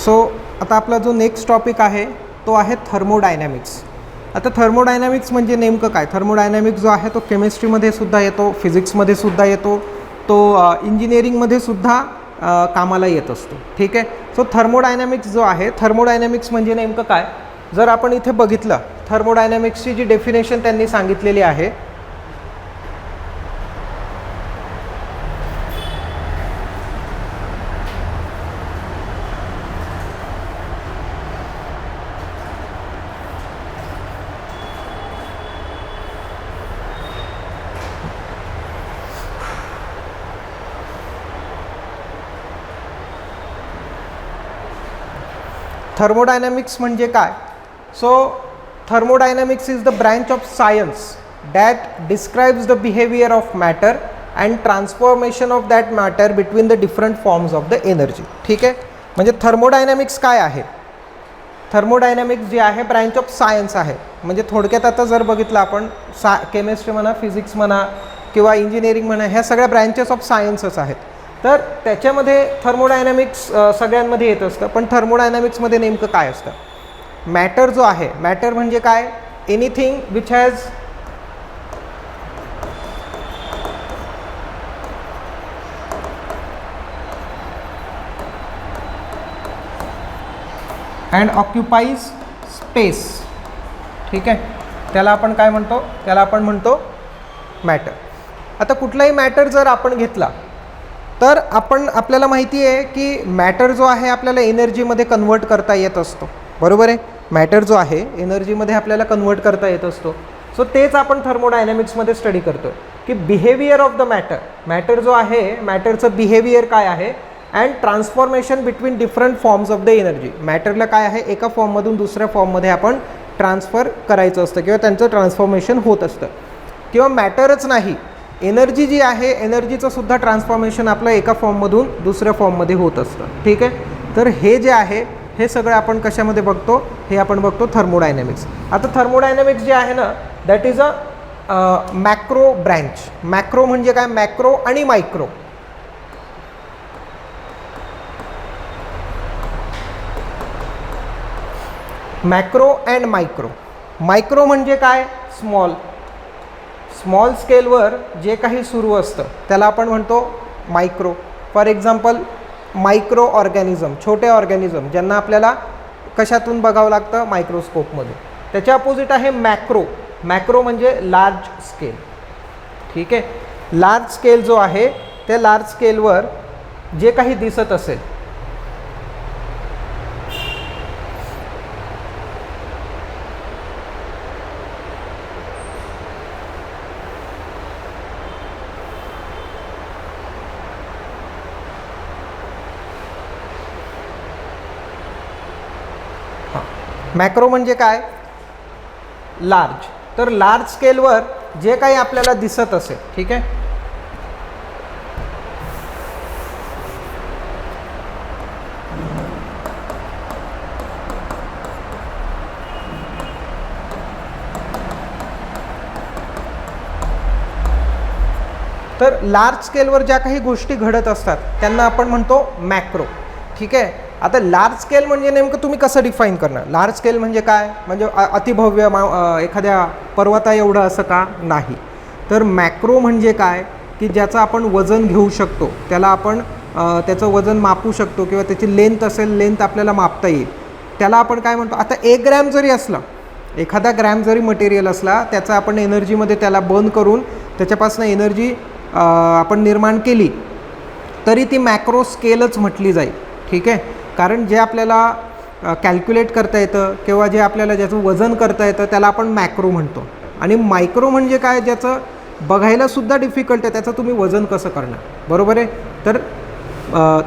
So आता आपला जो नेक्स्ट टॉपिक आहे तो आहे थर्मोडायनॅमिक्स. आता थर्मोडायनॅमिक्स म्हणजे नेमकं काय? थर्मोडायनॅमिक्स जो आहे तो केमिस्ट्रीमध्ये सुद्धा येतो, फिजिक्समध्ये सुद्धा येतो, तो इंजिनिअरिंगमध्ये सुद्धा कामाला येत असतो. ठीक आहे. सो थर्मोडायनॅमिक्स जो आहे, थर्मोडायनॅमिक्स म्हणजे नेमकं काय? जर आपण इथे बघितलं थर्मोडायनॅमिक्सची जी डेफिनेशन त्यांनी सांगितलेली आहे, थर्मोडायनॅमिक्स म्हणजे काय? So thermodynamics is the branch of science that describes the behaviour of matter and transformation of that matter between the different forms of the energy. ठीक आहे. म्हणजे थर्मोडायनॅमिक्स काय आहे? थर्मोडायनॅमिक्स जे आहे ब्रँच ऑफ सायन्स आहे. म्हणजे थोडक्यात आता जर बघितलं आपण केमिस्ट्री म्हणा, फिजिक्स म्हणा किंवा इंजिनिअरिंग म्हणा, ह्या सगळ्या ब्रँचेस ऑफ सायन्सच आहेत. तर त्याच्यामध्ये थर्मोडायनॅमिक्स सगळ्यांमध्ये येत असतं. पण थर्मोडायनॅमिक्समध्ये नेमकं काय असतं? मॅटर जो आहे, मॅटर म्हणजे काय? Anything which has and occupies space. ठीक आहे. त्याला आपण काय म्हणतो? त्याला आपण म्हणतो मॅटर. आता कुठलाही मॅटर जर आपण घेतला तर आपल्याला माहिती आहे की मॅटर जो आहे आपल्याला एनर्जीमध्ये कन्वर्ट करता येत असतो. बरोबर आहे. मॅटर जो आहे एनर्जीमध्ये आपल्याला कन्वर्ट करता येत असतो. सो तेच आपण थर्मोडायनॅमिक्समध्ये स्टडी करतो की behaviour of the matter. Matter जो आहे, मॅटरचं बिहेवियर काय आहे and transformation between different forms of the energy. मॅटरला काय आहे, एका फॉर्ममधून दुसऱ्या फॉर्ममध्ये आपण ट्रान्सफर करायचं असतं किंवा त्यांचं ट्रान्सफॉर्मेशन होत असतं. किंवा मॅटरच नाही, एनर्जी जी आहे, एनर्जीचं सुद्धा ट्रान्सफॉर्मेशन आपलं एका फॉर्ममधून दुसऱ्या फॉर्ममध्ये होत असतं. ठीक आहे. तर हे जे आहे हे सगळं आपण कशामध्ये बघतो? हे आपण बघतो थर्मोडायनॅमिक्स. आता थर्मोडायनॅमिक्स जे आहे ना, that is a macro branch. Macro म्हणजे काय? मॅक्रो आणि micro. Macro and micro. Micro म्हणजे काय? स्मॉल. स्मॉल स्केलवर जे काही सुरू असतं त्याला आपण म्हणतो micro. For example micro organism, छोटे ऑर्गॅनिझम ज्यांना आपल्याला कशातून बघावं लागतं? मायक्रोस्कोपमध्ये. त्याच्या अपोजिट आहे मॅक्रो. मॅक्रो म्हणजे लार्ज स्केल. ठीक आहे. लार्ज स्केल जो आहे त्या लार्ज स्केलवर जे काही दिसत असेल, मॅक्रो म्हणजे काय? लार्ज. तर लार्ज स्केलवर जे काही आपल्याला दिसत असेल, ठीक आहे, तर लार्ज स्केलवर ज्या काही गोष्टी घडत असतात त्यांना आपण म्हणतो मॅक्रो. ठीक आहे. आता लार्ज स्केल म्हणजे नेमकं तुम्ही कसं डिफाईन करणार? लार्ज स्केल म्हणजे काय? म्हणजे अतिभव्य एखाद्या पर्वता एवढं असं का? नाही. तर मॅक्रो म्हणजे काय की ज्याचं आपण वजन घेऊ शकतो, त्याला आपण त्याचं वजन मापू शकतो किंवा त्याची लेंथ असेल, लेंथ आपल्याला मापता येईल, त्याला आपण काय म्हणतो? आता 1 ग्रॅम जरी असला, एखादा ग्रॅम जरी मटेरियल असला, त्याचा आपण एनर्जीमध्ये त्याला बर्न करून त्याच्यापासून एनर्जी आपण निर्माण केली तरी ती मॅक्रो स्केलच म्हटली जाईल. ठीक आहे. कारण जे आपल्याला कॅल्क्युलेट करता येतं किंवा जे आपल्याला ज्याचं वजन करता येतं त्याला आपण मॅक्रो म्हणतो. आणि मायक्रो म्हणजे काय? ज्याचं बघायलासुद्धा डिफिकल्ट आहे, त्याचं तुम्ही वजन कसं करणार? बरोबर आहे. तर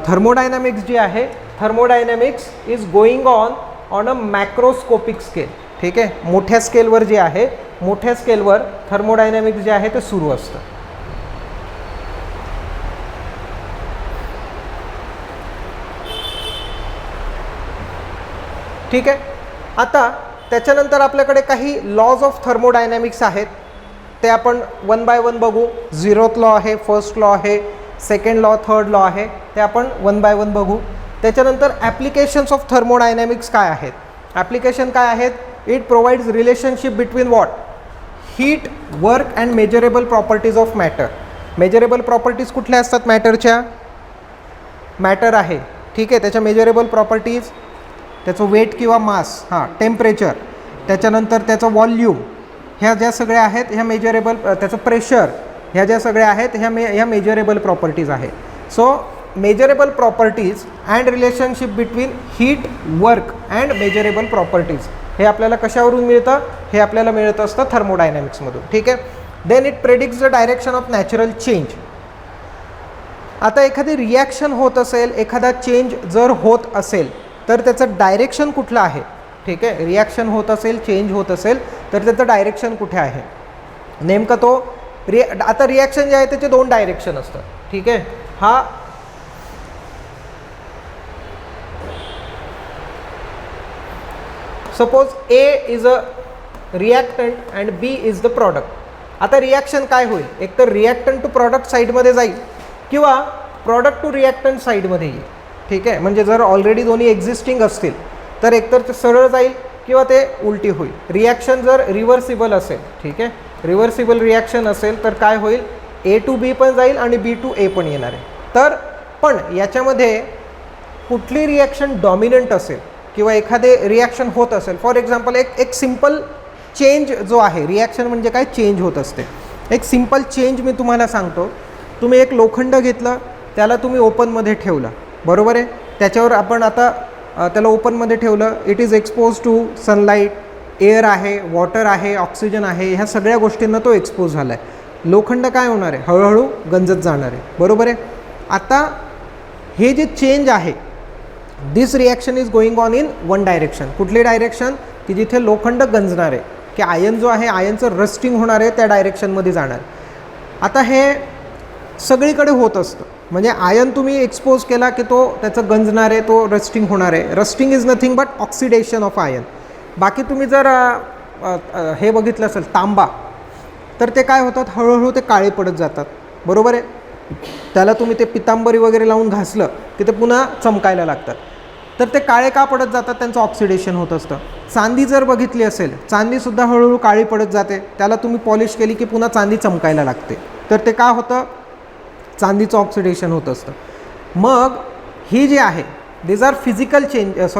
थर्मोडायनॅमिक्स जी आहे, thermodynamics is going on a macroscopic scale. ठीक आहे. मोठ्या स्केलवर जे आहे, मोठ्या स्केलवर थर्मोडायनॅमिक्स जे आहे ते सुरू असतं. ठीक आहे. आता त्याच्यानंतर आपल्याकडे काही लॉज ऑफ थर्मोडायनॅमिक्स आहेत, ते आपण 1 बाय 1 बघू. 0th लॉ आहे, 1st लॉ आहे, 2nd लॉ, 3rd लॉ आहे, ते आपण 1 बाय 1 बघू. त्याच्यानंतर ॲप्लिकेशन्स ऑफ थर्मोडायनॅमिक्स काय आहेत? ॲप्लिकेशन काय आहेत? It provides relationship between what? Heat, work and measurable properties of matter. Measurable properties कुठल्या असतात मॅटरच्या? मॅटर आहे, ठीक आहे, त्याच्या मेजरेबल प्रॉपर्टीज, त्याचं वेट किंवा मास, टेम्परेचर, त्याच्यानंतर त्याचं व्हॉल्यूम, ह्या ज्या सगळ्या आहेत ह्या मेजरेबल, त्याचं प्रेशर, ह्या ज्या सगळ्या आहेत ह्या मेजरेबल प्रॉपर्टीज आहेत. So measurable properties and relationship between heat, work and measurable properties हे आपल्याला कशावरून मिळतं? हे आपल्याला मिळत असतं थर्मोडायनॅमिक्समधून, ठीक आहे. Then it predicts the direction of natural change. आता एखादी रिॲक्शन होत असेल, एखादा चेंज जर होत असेल तर त्याचं डायरेक्शन कुठलं आहे? ठीक आहे, रिॲक्शन होत असेल, चेंज होत असेल तर त्याचं डायरेक्शन कुठे आहे? नेमकं तो आता रिॲक्शन जे आहे त्याचे 2 डायरेक्शन असतात, ठीक आहे. हा suppose A is a reactant and B is the product. आता रिॲक्शन काय होईल? एक तर रिॲक्टंट टू प्रॉडक्ट साईडमध्ये जाईल किंवा प्रॉडक्ट टू रिॲक्टंट साईडमध्ये येईल, ठीक आहे. म्हणजे जर ऑलरेडी दोन्ही एक्झिस्टिंग असतील तर एकतर ते सरळ जाईल किंवा ते उलटी होईल. रिॲक्शन जर रिव्हर्सिबल असेल, ठीक आहे, रिव्हर्सिबल रिॲक्शन असेल तर काय होईल? A टू B पण जाईल आणि B टू A पण येणार आहे. तर पण याच्यामध्ये कुठली रिॲक्शन डॉमिनंट असेल किंवा एखादे रिॲक्शन होत असेल, फॉर एक्झाम्पल एक सिम्पल चेंज जो आहे, रिॲक्शन म्हणजे काय? चेंज होत असते. एक सिम्पल चेंज मी तुम्हाला सांगतो. तुम्ही एक लोखंड घेतलं, त्याला तुम्ही ओपनमध्ये ठेवलं, बरोबर आहे. त्याच्यावर आपण आता त्याला ओपनमध्ये ठेवलं, it is expose to sunlight, air आहे, वॉटर आहे, ऑक्सिजन आहे, ह्या सगळ्या गोष्टींना तो एक्सपोज झाला आहे. लोखंड काय होणार आहे? हळूहळू गंजत जाणार आहे, बरोबर आहे. आता हे जे चेंज आहे, this reaction is going on in one direction. कुठली डायरेक्शन? की जिथे लोखंड गंजणार आहे, की आयन जो आहे आयनचं रस्टिंग होणार आहे त्या डायरेक्शनमध्ये जाणार. आता हे सगळीकडे होत असतं. म्हणजे आयन तुम्ही एक्सपोज केला की तो त्याचं गंजणार आहे, तो रस्टिंग होणार आहे. Rusting is nothing but oxidation of ion. बाकी तुम्ही जर हे बघितलं असेल तांबा, तर ते काय होतात? हळूहळू ते काळे पडत जातात, बरोबर आहे. त्याला तुम्ही ते पितांबरी वगैरे लावून घासलं की ते पुन्हा चमकायला लागतात. तर ते काळे का पडत जातात? त्यांचं ऑक्सिडेशन होत असतं. चांदी जर बघितली असेल, चांदीसुद्धा हळूहळू काळी पडत जाते. त्याला तुम्ही पॉलिश केली की पुन्हा चांदी चमकायला लागते. तर ते का होतं? चांदीचं ऑक्सिडेशन होत असतं. मग ही जी आहे, these are physical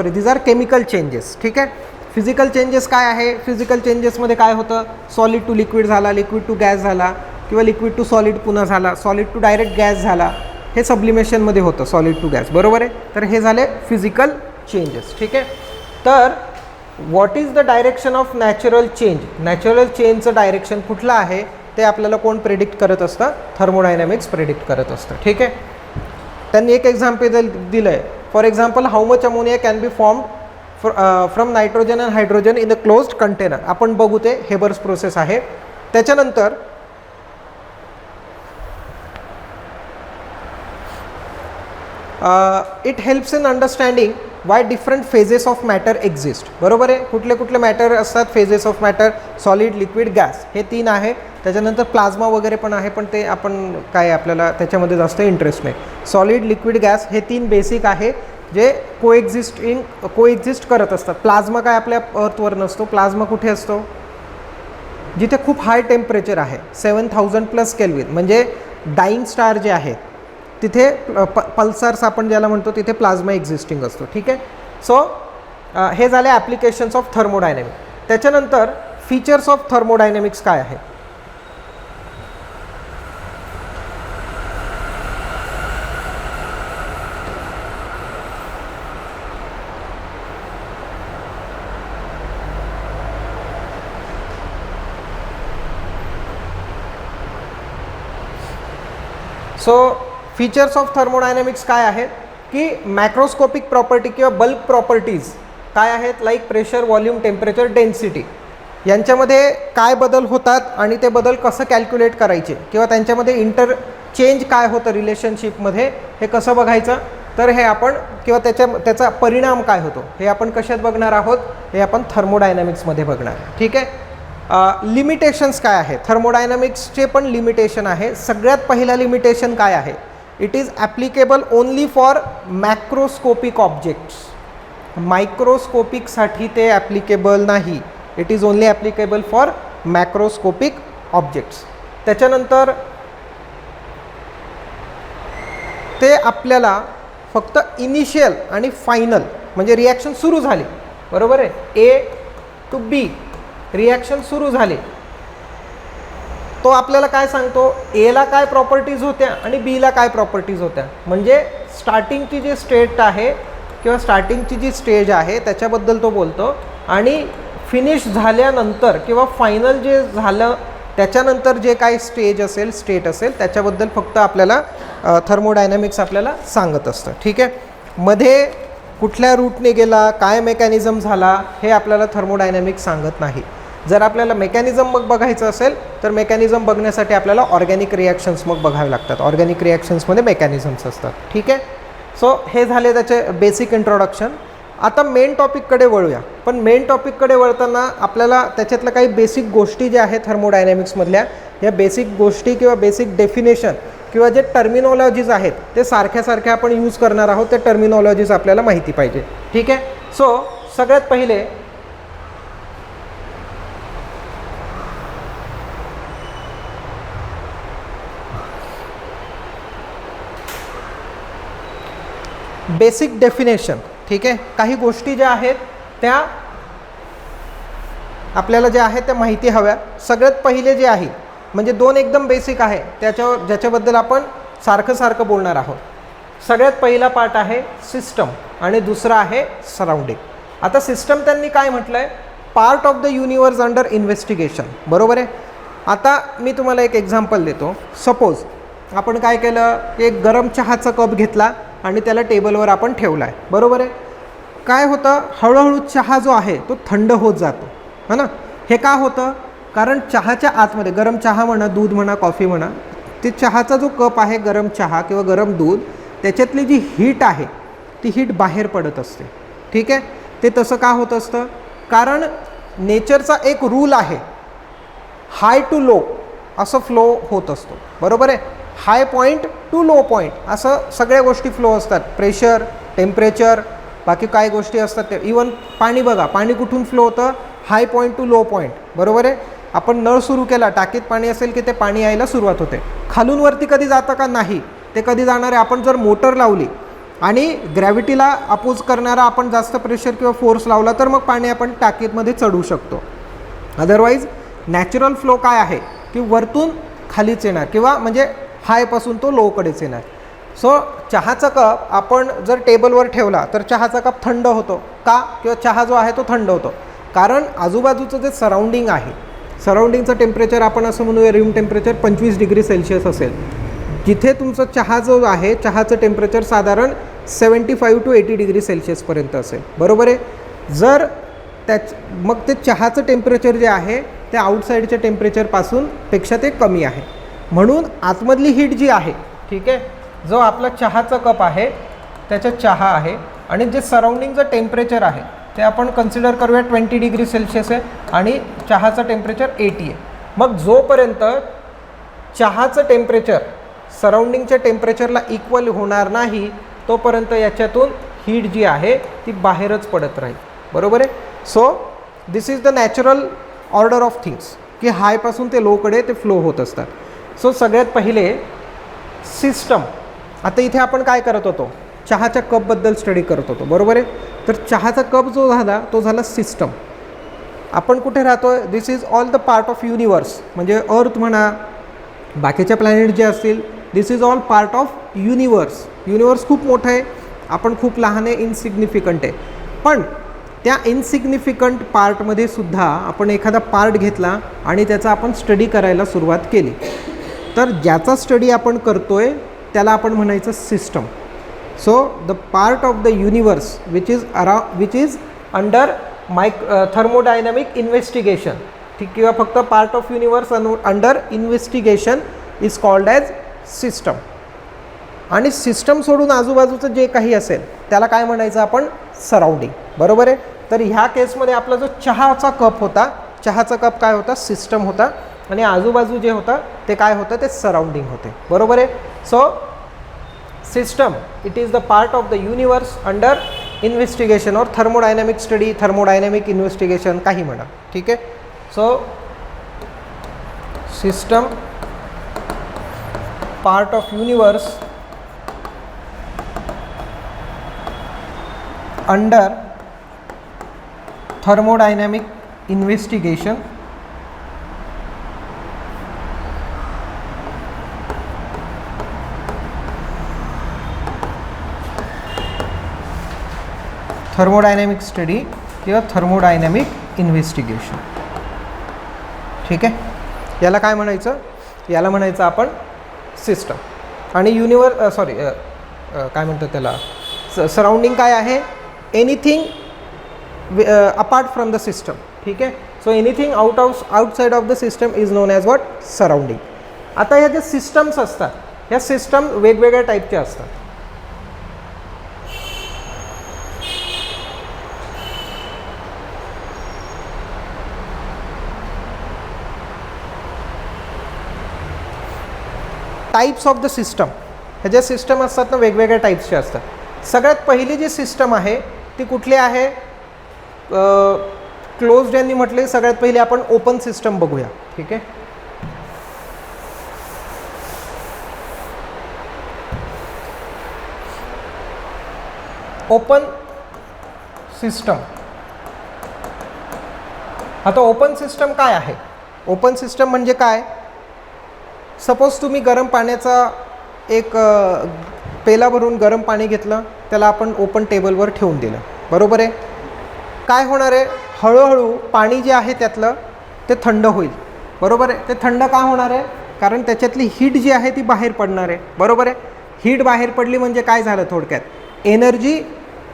these are chemical changes, ठीक आहे. फिजिकल चेंजेस काय आहे? फिजिकल चेंजेसमध्ये काय होतं? सॉलिड टू लिक्विड झाला, लिक्विड टू गॅस झाला, किंवा लिक्विड टू सॉलिड पुन्हा झाला, सॉलिड टू डायरेक्ट गॅस झाला. हे सब्लिमेशनमध्ये होतं, सॉलिड टू गॅस, बरोबर आहे. तर हे झाले फिजिकल चेंजेस, ठीक आहे. तर what is the direction of natural change? Natural चेंजचं डायरेक्शन कुठलं आहे ते आपल्याला कोण प्रेडिक्ट करत असतं? थर्मोडायनॅमिक्स प्रेडिक्ट करत असतं, ठीक आहे. त्यांनी एक एक्झाम्पल दिलं आहे. For example, how much ammonia can be formed from nitrogen and hydrogen in a closed container. आपण बघू ते हेबर्स प्रोसेस आहे. त्याच्यानंतर it helps in understanding Y different phases of matter exist. बरोबर आहे. कुठले कुठले मॅटर असतात? Phases of matter, solid, liquid, gas, हे 3 आहे. त्याच्यानंतर प्लाझ्मा वगैरे पण आहे, पण ते आपण काय आपल्याला त्याच्यामध्ये जास्त इंटरेस्ट नाही. सॉलिड, लिक्विड, गॅस हे 3 बेसिक आहे जे कोएक्झिस्ट करत असतात. प्लाझ्मा काय आपल्या अर्थवर नसतो. प्लाझ्मा कुठे असतो? जिथे खूप हाय टेम्परेचर आहे, 7000+ केल्विन, म्हणजे डाईंग स्टार जे आहे तिथे पल्सार्स आपण ज्याला म्हणतो तिथे प्लाझ्मा एक्झिस्टिंग असतो, ठीक आहे. सो हे झाले ॲप्लिकेशन्स ऑफ थर्मोडायनॅमिक्स. त्याच्यानंतर फीचर्स ऑफ थर्मोडायनॅमिक्स काय आहे? सो फीचर्स ऑफ थर्मोडायनॅमिक्स काय आहेत? की मॅक्रोस्कोपिक प्रॉपर्टी किंवा बल्क प्रॉपर्टीज काय आहेत? Like pressure, volume, temperature, density, यांच्यामध्ये काय बदल होतात आणि ते बदल कसं कॅल्क्युलेट करायचे किंवा त्यांच्यामध्ये इंटरचेंज काय होतं रिलेशनशिपमध्ये, हे कसं बघायचं? तर हे आपण किंवा त्याचा परिणाम काय होतो हे आपण कशात बघणार आहोत? हे आपण थर्मोडायनॅमिक्समध्ये बघणार, ठीक आहे. लिमिटेशन्स काय आहे? थर्मोडायनॅमिक्सचे पण लिमिटेशन आहे. सगळ्यात पहिला लिमिटेशन काय आहे? It is applicable only for macroscopic objects. मायक्रोस्कोपिकसाठी ते ॲप्लिकेबल नाही. It is only applicable for macroscopic objects. त्याच्यानंतर ते आपल्याला फक्त इनिशियल आणि फायनल म्हणजे रिॲक्शन सुरू झाली, बरोबर आहे, ए टू बी रिॲक्शन सुरू झाले, तो आपल्याला काय सांगतो, एला काय प्रॉपर्टीज होत्या आणि बीला काय प्रॉपर्टीज होत्या. म्हणजे स्टार्टिंगची जी स्टेट आहे किंवा स्टार्टिंगची जी स्टेज आहे त्याच्याबद्दल तो बोलतो, आणि फिनिश झाल्यानंतर किंवा फायनल जे झालं त्याच्यानंतर जे काही स्टेट असेल त्याच्याबद्दल फक्त आपल्याला थर्मोडायनॅमिक्स आपल्याला सांगत असतं. ठीक आहे. मध्ये कुठल्या रूटने गेला, काय मेकॅनिझम झाला, हे आपल्याला थर्मोडायनॅमिक्स सांगत नाही. जर आपल्याला मेकॅनिझम मग बघायचं असेल तर मेकॅनिझम बघण्यासाठी आपल्याला ऑर्गॅनिक रिॲक्शन्स मग बघावे लागतात. ऑर्गॅनिक रिॲक्शन्समध्ये मेकॅनिझम्स असतात. ठीक आहे. सो हे झाले त्याचे बेसिक इंट्रोडक्शन. आता मेन टॉपिककडे वळूया. पण मेन टॉपिककडे वळताना आपल्याला त्याच्यातल्या काही बेसिक गोष्टी ज्या आहेत थर्मोडायनॅमिक्समधल्या, या बेसिक गोष्टी किंवा बेसिक डेफिनेशन किंवा जे टर्मिनॉलॉजीज आहेत ते सारख्या आपण यूज करणार आहोत. त्या टर्मिनॉलॉजीज आपल्याला माहिती पाहिजे. ठीक आहे. सो सगळ्यात पहिले बेसिक डेफिनेशन. ठीक आहे. काही गोष्टी ज्या आहेत त्या आपल्याला ज्या आहेत त्या माहिती हव्या. सगळ्यात पहिले जे आहे म्हणजे दोन एकदम बेसिक आहे ज्याच्याबद्दल आपण सारखं बोलणार आहोत. सगळ्यात पहिला पार्ट आहे सिस्टम आणि दुसरा आहे सराउंडिंग. आता सिस्टम त्यांनी काय म्हटलं आहे, part of the universe under investigation, बरोबर आहे. आता मी तुम्हाला एक एक्झाम्पल देतो. सपोज आपण काय केलं की एक गरम चहाचा कप घेतला आणि त्याला टेबलवर आपण ठेवला आहे, बरोबर आहे. काय होतं, हळूहळू चहा जो आहे तो थंड होत जातो, है ना. हे का होतं, कारण चहाच्या आतमध्ये गरम चहा म्हणा, दूध म्हणा, कॉफी म्हणा, ते चहाचा जो कप आहे, गरम चहा किंवा गरम दूध, त्याच्यातली जी हीट आहे ती हीट बाहेर पडत असते. ठीक आहे. ते तसं का होत असतं, कारण नेचरचा एक रूल आहे, हाय टू लो असं फ्लो होत असतो, बरोबर आहे. हाय पॉईंट टू लो पॉईंट असं सगळ्या गोष्टी फ्लो असतात. प्रेशर, टेम्परेचर, बाकी काय गोष्टी असतात ते. इवन पाणी बघा, पाणी कुठून फ्लो होतं, हाय पॉईंट टू लो पॉईंट, बरोबर आहे. आपण नळ सुरू केला, टाकीत पाणी असेल की ते पाणी यायला सुरुवात होते. खालून वरती कधी जातं का, नाही. ते कधी जाणार आहे, आपण जर मोटर लावली आणि ग्रॅव्हिटीला अपोज करणारा आपण जास्त प्रेशर किंवा फोर्स लावला तर मग पाणी आपण टाकीमध्ये चढवू शकतो. अदरवाईज नॅचरल फ्लो काय आहे की वरतून खालीच येणार किंवा म्हणजे हायपासून तो लोकडेच येणार. सो चहाचा कप आपण जर टेबलवर ठेवला तर चहाचा कप थंड होतो का, किंवा चहा जो आहे तो थंड होतो कारण आजूबाजूचं जे सराउंडिंग आहे, सराउंडिंगचं टेम्परेचर आपण असं म्हणूया रूम टेम्परेचर 25 डिग्री सेल्सिअस असेल. जिथे तुमचं चहा जो आहे, चहाचं टेम्परेचर साधारण 75 to 80 डिग्री सेल्सिअसपर्यंत असेल, बरोबर आहे. जर मग ते चहाचं टेम्परेचर जे आहे ते आउटसाईडच्या टेम्परेचरपासून पेक्षा ते कमी आहे. म्हणून आतमधली हीट जी आहे, ठीक आहे, जो आपला चहाचा कप आहे त्याच्यात चहा आहे आणि जे सराउंडिंगचं टेम्परेचर आहे ते आपण कन्सिडर करूया 20 डिग्री सेल्सिअस आहे आणि चहाचं टेम्परेचर 80 आहे. मग जोपर्यंत चहाचं टेम्परेचर सराउंडिंगच्या टेम्परेचरला इक्वल होणार नाही तोपर्यंत याच्यातून हीट जी आहे ती बाहेरच पडत राहील, बरोबर आहे. So this is the natural order of things की हायपासून ते लोकडे ते फ्लो होत असतात. सो सगळ्यात पहिले सिस्टम. आता इथे आपण काय करत होतो, चहाच्या कपबद्दल स्टडी करत होतो, बरोबर आहे. तर चहाचा कप जो झाला तो झाला सिस्टम. आपण कुठे राहतो आहे, this is all the part of universe, म्हणजे अर्थ म्हणा, बाकीच्या प्लॅनेट जे असतील, this is all part of universe. Universe खूप मोठं आहे, आपण खूप लहान आहे, इनसिग्निफिकंट आहे. पण त्या इनसिग्निफिकंट पार्टमध्ये सुद्धा आपण एखादा पार्ट घेतला आणि त्याचा आपण स्टडी करायला सुरुवात केली तर ज्याचा स्टडी आपण करतोय त्याला आपण म्हणायचं system. So the part of the universe which is under thermodynamic investigation, ठीक, किंवा फक्त part of universe under investigation is called as system. आणि सिस्टम सोडून आजूबाजूचं जे काही असेल त्याला काय म्हणायचं आपण, सराउंडिंग, बरोबर आहे. तर ह्या केसमध्ये आपला जो चहाचा कप होता, चहाचा कप काय होता, सिस्टम होता आणि आजूबाजू जे होतं ते काय होतं, ते सराउंडिंग होते, बरोबर आहे. So system it is the part of the universe under investigation or thermodynamic study, thermodynamic investigation काही म्हणा. ठीक आहे. So system part of universe under thermodynamic investigation thermodynamic study किंवा थर्मोडायनॅमिक इन्व्हेस्टिगेशन. ठीक आहे. याला काय म्हणायचं? याला म्हणायचं आपण सिस्टम. आणि काय म्हणतात त्याला, सराउंडिंग काय आहे? Anything apart from the system. ठीक आहे. So anything outside of the system is non as what? Surrounding. आता ह्या ज्या सिस्टम्स असतात, ह्या सिस्टम वेगवेगळ्या टाईपच्या असतात. टाईप्स ऑफ द सिस्टम, ह्या ज्या सिस्टम असतात ना वेगवेगळ्या टाईप्सच्या असतात. सगळ्यात पहिली जी सिस्टम आहे ती कुठली आहे? क्लोज्ड यांनी म्हटले सगळ्यात पहिले आपण ओपन सिस्टम बघूया. ठीक आहे. Open system. आता ओपन सिस्टम काय आहे? ओपन सिस्टम म्हणजे काय? सपोज तुम्ही गरम पाण्याचा एक पेला भरून गरम पाणी घेतलं, त्याला आपण ओपन टेबलवर ठेवून दिलं. बरोबर आहे. काय होणार आहे? हळूहळू पाणी जे आहे त्यातलं ते थंड होईल. बरोबर आहे. ते थंड का होणार आहे? कारण त्याच्यातली हीट जी आहे ती बाहेर पडणार आहे. बरोबर आहे. हीट बाहेर पडली म्हणजे काय झालं? थोडक्यात एनर्जी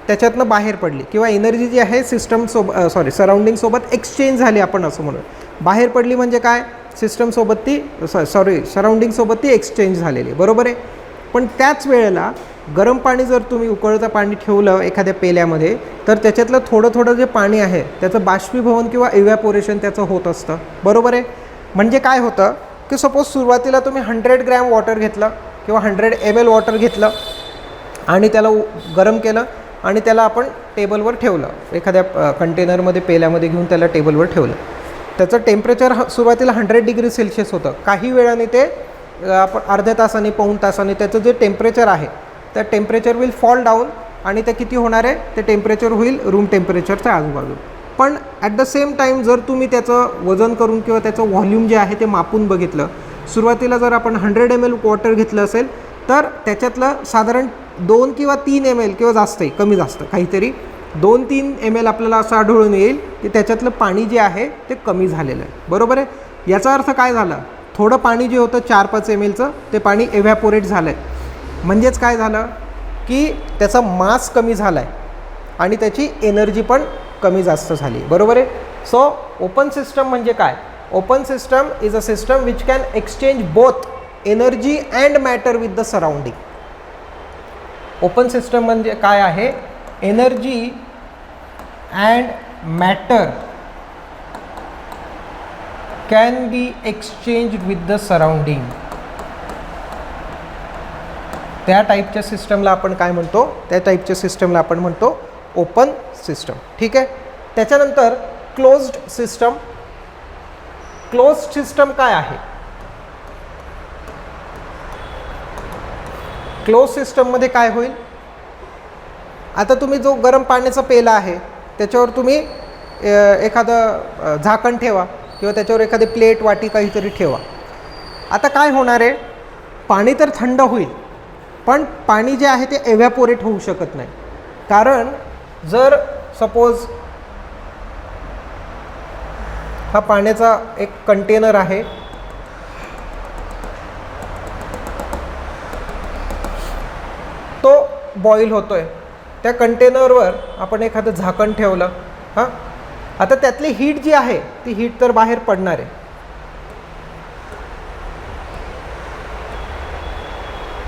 त्याच्यातनं बाहेर पडली किंवा एनर्जी जी आहे सराउंडिंगसोबत एक्सचेंज झाली, आपण असं म्हणू. बाहेर पडली म्हणजे काय? सिस्टमसोबत ती सराउंडिंगसोबत ती एक्सचेंज झालेली. बरोबर आहे. पण त्याच वेळेला गरम पाणी जर तुम्ही उकळतं पाणी ठेवलं एखाद्या पेल्यामध्ये, तर त्याच्यातलं थोडं थोडं जे पाणी आहे त्याचं बाष्पीभवन किंवा इव्हॅपोरेशन त्याचं होत असतं. बरोबर आहे. म्हणजे काय होतं की सपोज सुरुवातीला तुम्ही 100 ग्रॅम वॉटर घेतलं किंवा 100 ml वॉटर घेतलं आणि त्याला गरम केलं आणि त्याला आपण टेबलवर ठेवलं, एखाद्या कंटेनरमध्ये पेल्यामध्ये घेऊन त्याला टेबलवर ठेवलं. त्याचं टेम्परेचर सुरुवातीला 100 डिग्री सेल्सिअस होतं. काही वेळाने ते आपण अर्ध्या तासाने, पाऊण तासाने त्याचं जे टेम्परेचर आहे त्या टेम्परेचर विल फॉल डाऊन आणि ते किती होणार आहे? ते टेम्परेचर होईल रूम टेम्परेचरच्या आजूबाजू. पण ॲट द सेम टाईम जर तुम्ही त्याचं वजन करून किंवा त्याचं व्हॉल्यूम जे आहे ते मापून बघितलं, सुरुवातीला जर आपण 100 ml वॉटर घेतलं असेल तर त्याच्यातलं साधारण 2 किंवा 3 ml किंवा जास्तही, कमी जास्त काहीतरी 2-3 ml आपल्याला असं आढळून येईल की त्याच्यातलं पाणी जे आहे ते कमी झालेलं आहे. बरोबर आहे. याचा अर्थ काय झाला? थोडं पाणी जे होतं 4-5 mlचं ते पाणी एव्हॅपोरेट झालं आहे. म्हणजेच काय झालं की त्याचा मास कमी झाला आहे आणि त्याची एनर्जी पण कमी जास्त झाली. बरोबर आहे. सो ओपन सिस्टम म्हणजे काय? Open system is a system which can exchange both energy and matter with the surrounding. Open system म्हणजे काय आहे? Energy and matter can be exchange with the surrounding. त्या टाईपच्या सिस्टमला आपण काय म्हणतो? त्या टाईपच्या सिस्टमला आपण म्हणतो ओपन सिस्टम. ठीक आहे. त्याच्यानंतर क्लोज्ड सिस्टम. क्लोज्ड सिस्टम काय आहे? क्लोज सिस्टममध्ये काय होईल? आता तुम्ही जो गरम पाण्याचा पेला आहे त्याच्यावर तुम्ही एखादं झाकण ठेवा किंवा त्याच्यावर एखादी प्लेट, वाटी काहीतरी ठेवा. आता काय होणार आहे? पाणी तर थंड होईल, पण पाणी जे आहे ते एव्हॅपोरेट होऊ शकत नाही. कारण जर सपोज हा पाण्याचा एक कंटेनर आहे, तो बॉईल होतोय, त्या कंटेनरवर आपण एखादं झाकण ठेवलं. हां, आता त्यातली हीट जी आहे ती हीट तर बाहेर पडणार आहे,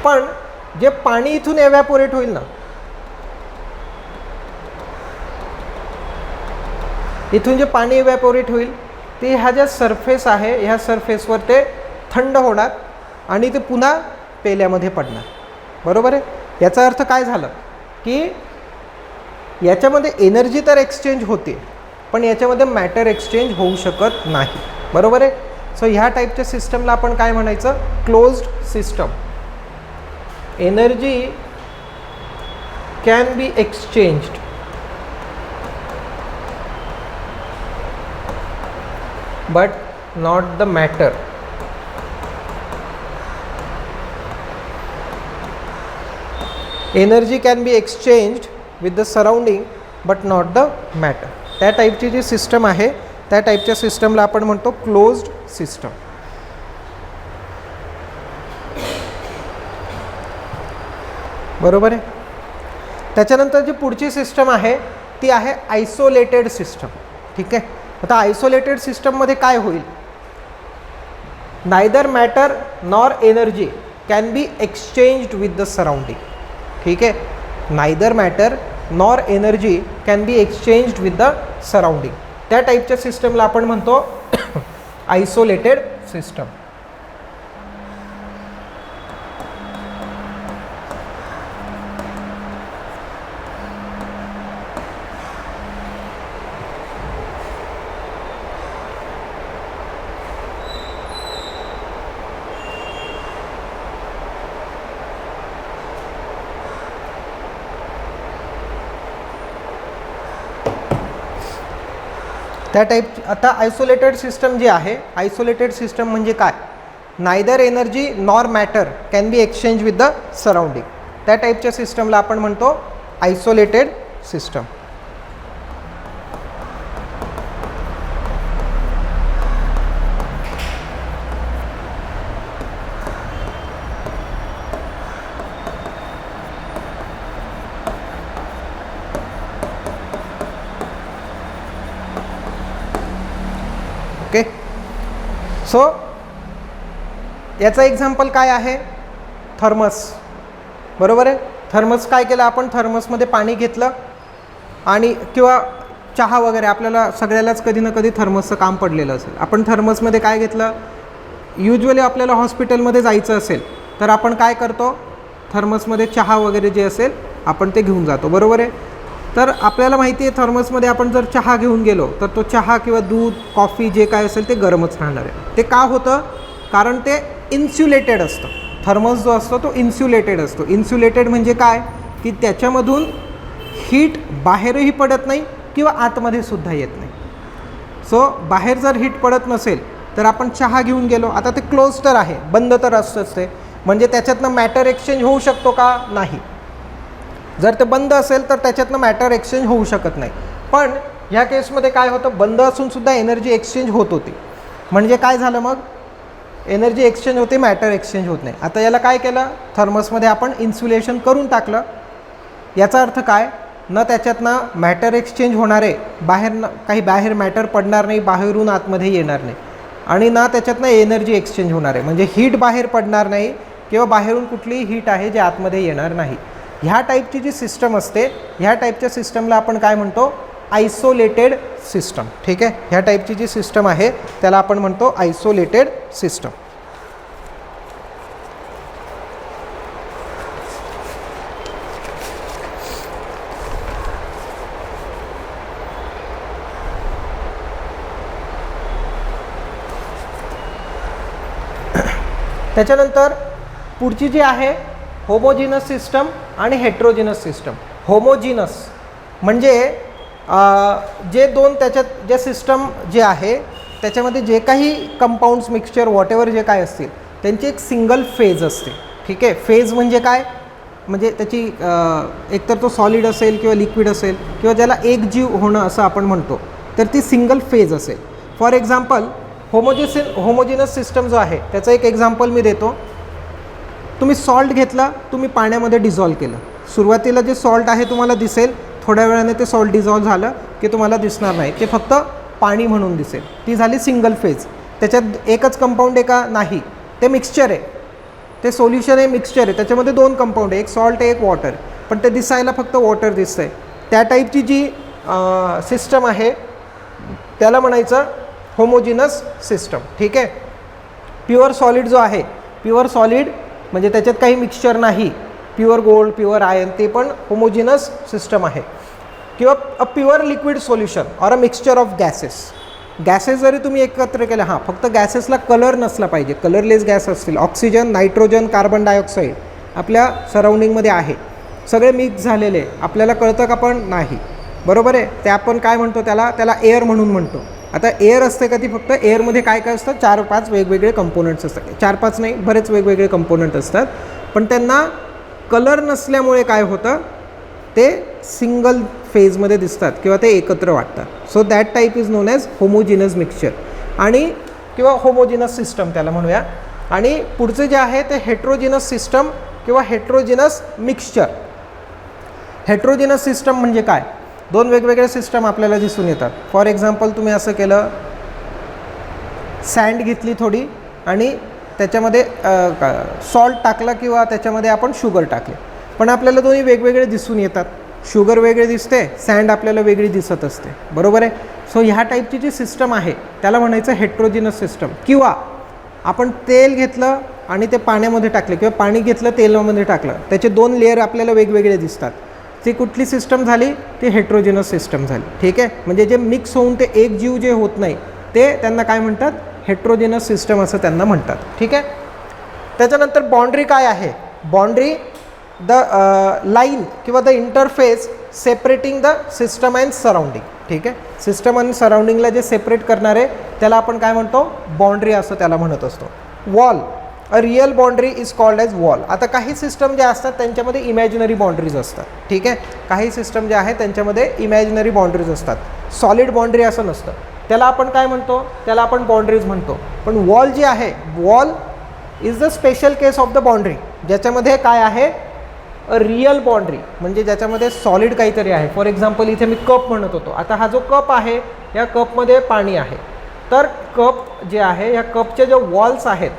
पण जे पाणी इथून एव्हॅपोरेट होईल ना, इथून जे पाणी एव्हॅपोरेट होईल ते ह्या ज्या सरफेस आहे ह्या सरफेसवर ते थंड होणार आणि ते पुन्हा पेल्यामध्ये पडणार. बरोबर आहे. याचा अर्थ काय झालं की याच्यामध्ये एनर्जी तर एक्सचेंज होते, पण याच्यामध्ये मॅटर एक्सचेंज होऊ शकत नाही, बरोबर आहे. सो ह्या टाईपच्या सिस्टमला आपण काय म्हणायचं, closed system. Energy can be exchanged but not the matter. Energy can be exchanged with the surrounding but not the matter. त्या टाईपची जी सिस्टम आहे त्या टाईपच्या सिस्टमला आपण म्हणतो क्लोज्ड सिस्टम. बरोबर आहे. त्याच्यानंतर जी पुढची सिस्टम आहे ती आहे आयसोलेटेड सिस्टम. ठीक आहे. आता आयसोलेटेड सिस्टममध्ये काय होईल, neither matter nor energy can be exchanged with the surrounding. ठीक आहे. Neither matter nor energy can be exchanged with the surrounding. त्या टाईपच्या सिस्टमला आपण म्हणतो आयसोलेटेड सिस्टम. त्या टाईप आता आयसोलेटेड सिस्टम जी आहे, आयसोलेटेड सिस्टम म्हणजे काय, neither energy nor matter can be exchange with the surrounding. त्या टाईपच्या सिस्टमला आपण म्हणतो आयसोलेटेड सिस्टम. ओके. सो याचा एक्झाम्पल काय आहे, थर्मस. बरोबर आहे. थर्मस काय केलं आपण, थर्मसमध्ये पाणी घेतलं आणि किंवा चहा वगैरे, आपल्याला सगळ्यालाच कधी ना कधी थर्मसचं काम पडलेलं असेल. आपण थर्मसमध्ये काय घेतलं, युजली आपल्याला हॉस्पिटलमध्ये जायचं असेल तर आपण काय करतो, थर्मसमध्ये चहा वगैरे जे असेल आपण ते घेऊन जातो. बरोबर आहे. तर आपल्याला माहिती आहे थर्मसमध्ये आपण जर चहा घेऊन गेलो तर तो चहा किंवा दूध कॉफी जे काय असेल ते गरमच राहणार आहे. ते का होतं, कारण ते इन्स्युलेटेड असतं. थर्मस जो असतो तो इन्स्युलेटेड असतो. इन्स्युलेटेड म्हणजे काय की त्याच्यामधून हीट बाहेरही पडत नाही किंवा आतमध्ये सुद्धा येत नाही. सो बाहेर जर हीट पडत नसेल तर आपण चहा घेऊन गेलो, आता ते क्लोज तर आहे, बंद तर असतंच ते, म्हणजे त्याच्यातनं मॅटर एक्सचेंज होऊ शकतो का, नाही. जर ते बंद असेल तर त्याच्यातनं मॅटर एक्सचेंज होऊ शकत नाही. पण ह्या केसमध्ये काय होतं, बंद असूनसुद्धा एनर्जी एक्सचेंज होत होती. म्हणजे काय झालं, मग एनर्जी एक्सचेंज होते, मॅटर एक्सचेंज होत नाही. आता याला काय केलं, थर्मसमध्ये आपण इन्सुलेशन करून टाकलं. याचा अर्थ काय, न त्याच्यातनं मॅटर एक्सचेंज होणार आहे, काही बाहेर मॅटर पडणार नाही, बाहेरून आतमध्ये येणार नाही, आणि ना त्याच्यातनं एनर्जी एक्सचेंज होणार आहे, म्हणजे हीट बाहेर पडणार नाही किंवा बाहेरून कुठलीही हीट आहे जे आतमध्ये येणार नाही. ह्या टाईपची जी सिस्टम असते, ह्या टाईपच्या सिस्टमला आपण काय म्हणतो, आयसोलेटेड सिस्टम. ठीक आहे. ह्या टाईपची जी सिस्टम आहे त्याला आपण म्हणतो आयसोलेटेड सिस्टम. त्याच्यानंतर पुढची जी आहे होमोजिनस सिस्टम आणि हेट्रोजिनस सिस्टम. होमोजिनस म्हणजे जे दोन त्याच्यात जे सिस्टम जे आहे त्याच्यामध्ये जे काही कंपाऊंड्स मिक्सचर व्हॉटेवर जे काय असतील त्यांची एक सिंगल फेज असते. ठीक आहे. फेज म्हणजे काय, म्हणजे त्याची एकतर तो सॉलिड असेल किंवा लिक्विड असेल किंवा ज्याला एकजीव होणं असं आपण म्हणतो, तर ती सिंगल फेज असेल. फॉर एक्झाम्पल होमोजिनस सिस्टम जो आहे त्याचं एक एक्झाम्पल मी देतो. तुम्ही सॉल्ट घेतला, तुम्ही पाण्यामध्ये डिझॉल्व केलं. सुरुवातीला जे सॉल्ट आहे तुम्हाला दिसेल, थोड्या वेळाने ते सॉल्ट डिझॉल्व झालं की तुम्हाला दिसणार नाही, ते फक्त पाणी म्हणून दिसेल. ती झाली सिंगल फेज. त्याच्यात एकच कंपाऊंड आहे का, नाही, ते मिक्सचर आहे, ते सोल्युशन आहे, मिक्सचर आहे, त्याच्यामध्ये दोन कंपाऊंड आहे, एक सॉल्ट आहे एक वॉटर, पण ते दिसायला फक्त वॉटर दिसतं आहे. त्या टाईपची जी सिस्टम आहे त्याला म्हणायचं होमोजिनस सिस्टम. ठीक आहे. प्युअर सॉलिड जो आहे, प्युअर सॉलिड म्हणजे त्याच्यात काही मिक्सचर नाही, प्युअर गोल्ड, प्युअर आयर्न, ते पण होमोजिनस सिस्टम आहे. किंवा अ pure liquid solution or a mixture of gases. Gases जरी तुम्ही एकत्र केले, हां फक्त गॅसेसला कलर नसला पाहिजे, कलरलेस गॅस असतील, ऑक्सिजन, नायट्रोजन, कार्बन डायऑक्साईड आपल्या सराउंडिंगमध्ये आहे, सगळे मिक्स झालेले, आपल्याला कळतं का? पण नाही, बरोबर आहे. ते आपण काय म्हणतो त्याला एअर म्हणून म्हणतो. आता एअर असते का ती फक्त एअरमध्ये काय काय असतं? 4-5 वेगवेगळे कंपोनंट्स असतात. 4-5 नाही, बरेच वेगवेगळे कंपोनंट असतात, पण त्यांना कलर नसल्यामुळे काय होतं? ते सिंगल फेजमध्ये दिसतात किंवा ते एकत्र वाटतात. So that type is non as homogeneous mixture आणि किंवा होमोजिनस सिस्टम त्याला म्हणूया. आणि पुढचे जे आहे ते हेट्रोजिनस सिस्टम किंवा हेट्रोजिनस मिक्सचर. हेट्रोजिनस सिस्टम म्हणजे काय? दोन वेगवेगळे सिस्टम आपल्याला दिसून येतात. फॉर एक्झाम्पल तुम्ही असं केलं, सँड घेतली थोडी आणि त्याच्यामध्ये सॉल्ट टाकला किंवा त्याच्यामध्ये आपण शुगर टाकले, पण आपल्याला दोन्ही वेगवेगळे दिसून येतात. शुगर वेगळे दिसते, सँड आपल्याला वेगळी दिसत असते, बरोबर आहे. सो ह्या टाईपची जी सिस्टम आहे त्याला म्हणायचं हेट्रोजिनस सिस्टम. किंवा आपण तेल घेतलं आणि ते पाण्यामध्ये टाकले किंवा पाणी घेतलं तेलामध्ये टाकलं, त्याचे 2 लेअर आपल्याला वेगवेगळे दिसतात, ती कुठली सिस्टम झाली? ती हेट्रोजिनस सिस्टम झाली. ठीक आहे, म्हणजे जे मिक्स होऊन ते एक जीव जे होत नाही ते त्यांना काय म्हणतात? हेट्रोजिनस सिस्टम असं त्यांना म्हणतात. ठीक आहे. त्याच्यानंतर बाउंड्री काय आहे? बाउंड्री द लाईन किंवा the interface separating the system and surrounding. ठीक आहे, सिस्टम आणि सराउंडिंगला जे सेपरेट करणारे त्याला आपण काय म्हणतो? बाउंड्री असं त्याला म्हणत असतो. Wall, a real boundary is called as wall. आता काही सिस्टम जे असतात त्यांच्यामध्ये इमॅजिनरी बाउंड्रीज असतात. ठीक आहे, काही सिस्टम जे आहे त्यांच्यामध्ये इमॅजिनरी बाउंड्रीज असतात, सॉलिड बाउंड्री असं नसतं. त्याला आपण काय म्हणतो? त्याला आपण बाउंड्रीज म्हणतो. पण वॉल जी आहे, wall is the special case of the boundary, ज्याच्यामध्ये काय आहे? अ रिअल बाउंड्री, म्हणजे ज्याच्यामध्ये सॉलिड काहीतरी आहे. फॉर एक्झाम्पल इथे मी कप म्हणत होतो, आता हा जो कप आहे या कपमध्ये पाणी आहे, तर कप जे आहे या कपचे जे वॉल्स आहेत,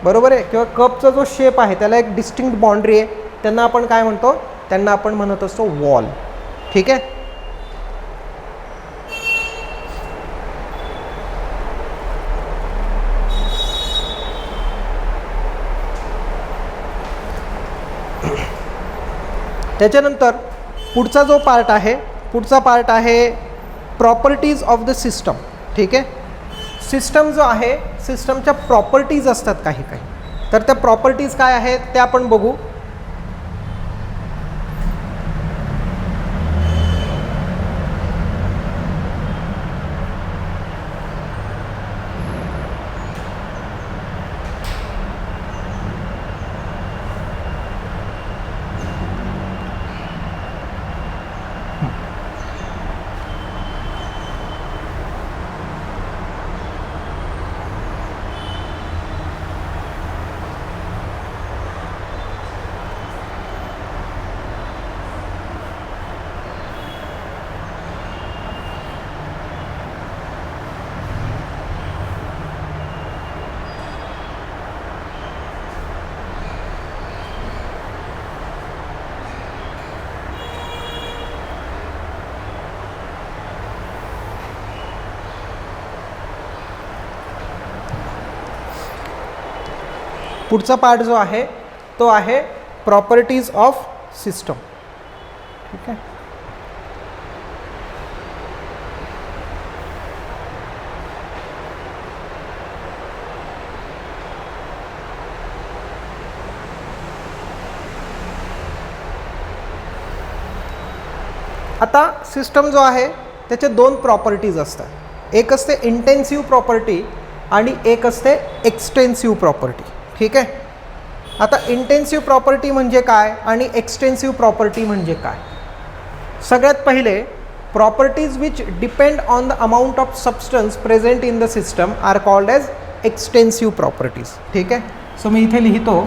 बरोबर आहे, किंवा कपचा जो शेप आहे त्याला एक डिस्टिंक्ट बाउंड्री आहे, त्यांना आपण काय म्हणतो? त्यांना आपण म्हणत असतो वॉल. ठीक आहे. त्याच्यानंतर पुढचा जो पार्ट आहे, पुढचा पार्ट आहे प्रॉपर्टीज ऑफ द सिस्टम. ठीक आहे, सिस्टम जो आहे, सिस्टमच्या प्रॉपर्टीज असतात काही काही, तर त्या प्रॉपर्टीज काय आहेत ते आपण बघू. पुढचा पार्ट जो आहे तो आहे प्रॉपर्टीज ऑफ सिस्टम. ठीक आहे. आता सिस्टम जो आहे त्याचे 2 प्रॉपर्टीज असतात. एक असते इंटेन्सिव्ह प्रॉपर्टी आणि एक असते एक्सटेन्सिव्ह प्रॉपर्टी. ठीक आहे. आता इंटेन्सिव्ह प्रॉपर्टी म्हणजे काय आणि एक्सटेन्सिव्ह प्रॉपर्टी म्हणजे काय? सगळ्यात पहिले, properties which depend on the amount of substance present in the system are called as extensive properties. ठीक आहे. सो मी इथे लिहितो,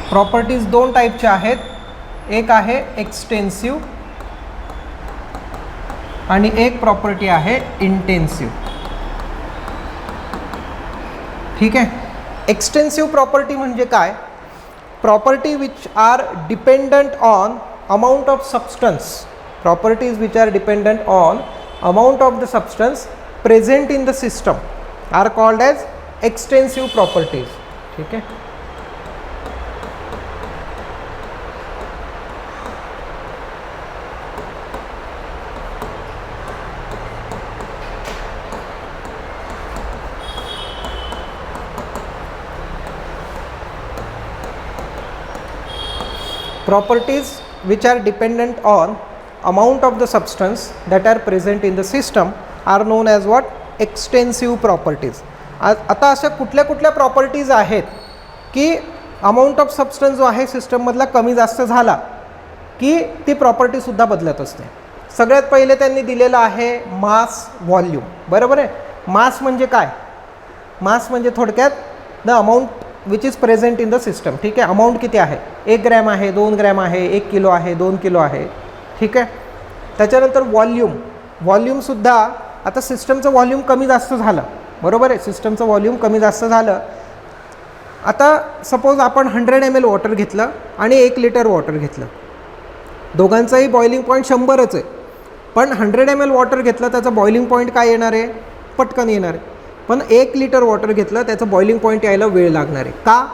प्रॉपर्टीज 2 टाईपचे आहेत. एक आहे एक्सटेन्सिव्ह आणि एक प्रॉपर्टी आहे इंटेन्सिव्ह. ठीक आहे. एक्सटेन्सिव्ह प्रॉपर्टी म्हणजे काय? Property which are dependent on amount of substance, properties which are dependent on amount of the substance present in the system are called as extensive properties. ठीक आहे. Properties which are dependent on amount of the substance that are present in the system are known as what? Extensive properties. आता अशा कुठल्या कुठल्या properties आहेत की amount of substance जो आहे सिस्टममधला कमी जास्त झाला की ती प्रॉपर्टीसुद्धा बदलत असते. सगळ्यात पहिले त्यांनी दिलेलं आहे मास व्हॉल्यूम. बरोबर आहे. मास म्हणजे काय? मास म्हणजे थोडक्यात the amount which is present in the system. ठीक आहे. अमाऊंट किती आहे? 1 ग्रॅम आहे, 2 ग्रॅम आहे, 1 किलो आहे, 2 किलो आहे. ठीक आहे. त्याच्यानंतर व्हॉल्यूम. व्हॉल्यूमसुद्धा आता सिस्टमचं व्हॉल्यूम कमी जास्त झालं. बरोबर आहे. सिस्टमचं व्हॉल्यूम कमी जास्त झालं. आता सपोज आपण 100 ml वॉटर घेतलं आणि 1 लिटर वॉटर घेतलं. दोघांचाही बॉइलिंग पॉईंट 100च आहे. पण 100 ml वॉटर घेतलं त्याचं बॉइलिंग पॉईंट काय येणार आहे? पटकन येणार आहे. पण 1 लिटर वॉटर घेतलं त्याचं बॉइलिंग पॉईंट यायला वेळ लागणार आहे. का?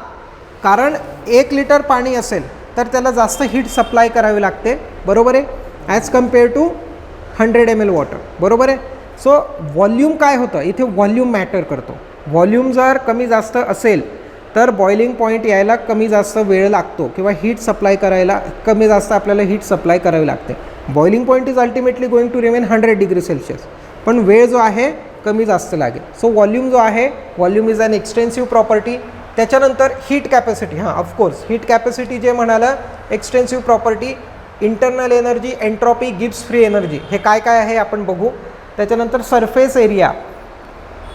कारण 1 लिटर पाणी असेल तर त्याला जास्त हीट सप्लाय करावी लागते. बरोबर आहे. As compare to 100 ml water. बरोबर आहे. सो व्हॉल्यूम काय होतं इथे? व्हॉल्यूम मॅटर करतो. व्हॉल्यूम जर कमी जास्त असेल तर बॉइलिंग पॉईंट यायला कमी जास्त वेळ लागतो किंवा हीट सप्लाय करायला कमी जास्त आपल्याला हीट सप्लाय करावी लागते. Boiling point is ultimately going to remain 100 degree Celsius. पण वेळ जो आहे कमी जास्त लागेल. सो व्हॉल्यूम जो आहे, volume is an extensive property. त्याच्यानंतर हीट कॅपॅसिटी. हां, ऑफकोर्स हीट कॅपॅसिटी जे म्हणालं extensive property. Internal energy, entropy, Gibbs free energy, हे काय काय आहे आपण बघू. त्याच्यानंतर surface area.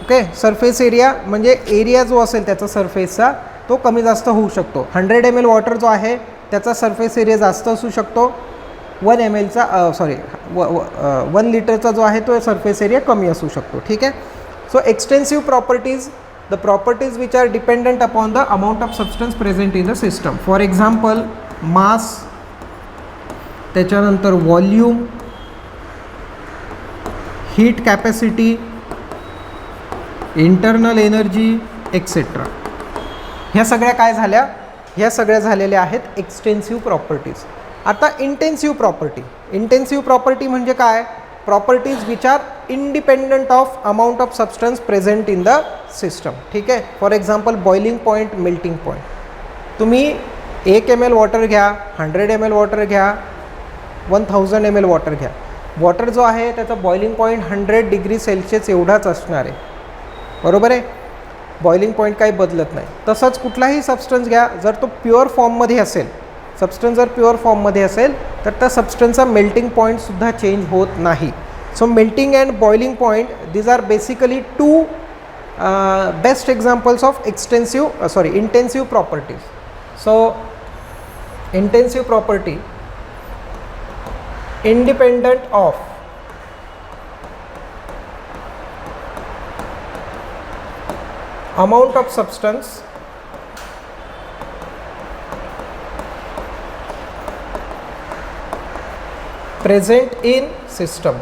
Okay. Surface area म्हणजे एरिया जो असेल त्याचा सरफेसचा तो कमी जास्त होऊ शकतो. 100 ml वॉटर जो आहे त्याचा सरफेस एरिया जास्त असू शकतो. 1 mlचा 1 लिटरचा जो आहे तो सरफेस एरिया कमी असू शकतो. ठीक आहे. So extensive properties, the properties which are dependent upon the amount of substance present in the system. For example mass, त्याच्यानंतर volume, heat capacity, internal energy etcetera. ह्या सगळ्या काय झाल्या? ह्या सगळ्या झालेल्या आहेत एक्सटेन्सिव्ह प्रॉपर्टीज. आता इंटेन्सिव्ह प्रॉपर्टी. इंटेन्सिव्ह प्रॉपर्टी म्हणजे काय? Properties which are independent of amount of substance present in the system. ठीक आहे. For example boiling point, melting point. तुम्ही 1 ml वॉटर घ्या, 100 ml वॉटर घ्या, 1000 ml वॉटर घ्या. वॉटर जो आहे त्याचा बॉइलिंग पॉईंट 100 डिग्री सेल्सिअस एवढाच असणार आहे. बरोबर आहे. बॉइलिंग पॉईंट काही बदलत नाही. तसंच कुठलाही सबस्टन्स घ्या, जर तो प्युअर फॉर्ममध्ये असेल, सबस्टन्स जर प्युअर फॉर्ममध्ये असेल तर त्या सबस्टन्सचा मेल्टिंग पॉईंटसुद्धा चेंज होत नाही. So melting and boiling point these are basically 2 best examples of intensive properties. So intensive property independent of amount of substance present in system.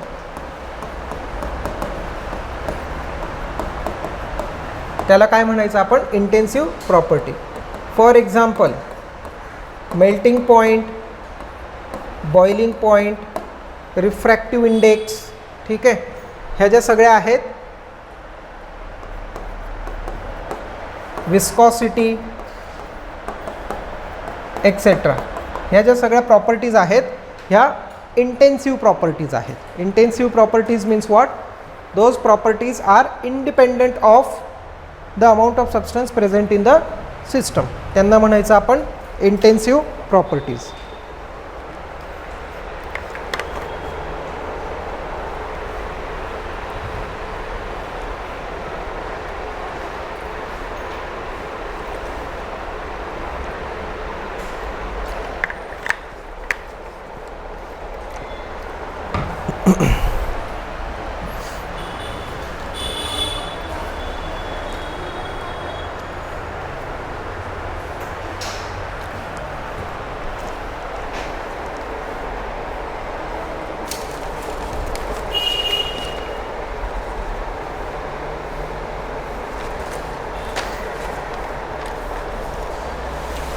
त्याला काय म्हणायचं आपण? Intensive property. For example melting point, boiling point, refractive index. ठीक आहे. ह्या ज्या सगळ्या आहेत, विस्कॉसिटी एक्सेट्रा, ह्या ज्या सगळ्या प्रॉपर्टीज आहेत ह्या इंटेन्सिव्ह प्रॉपर्टीज आहेत. Intensive properties means what? Those properties are independent of the amount of substance present in the system. त्यांना म्हणायचं आपण इंटेन्सिव्ह प्रॉपर्टीज.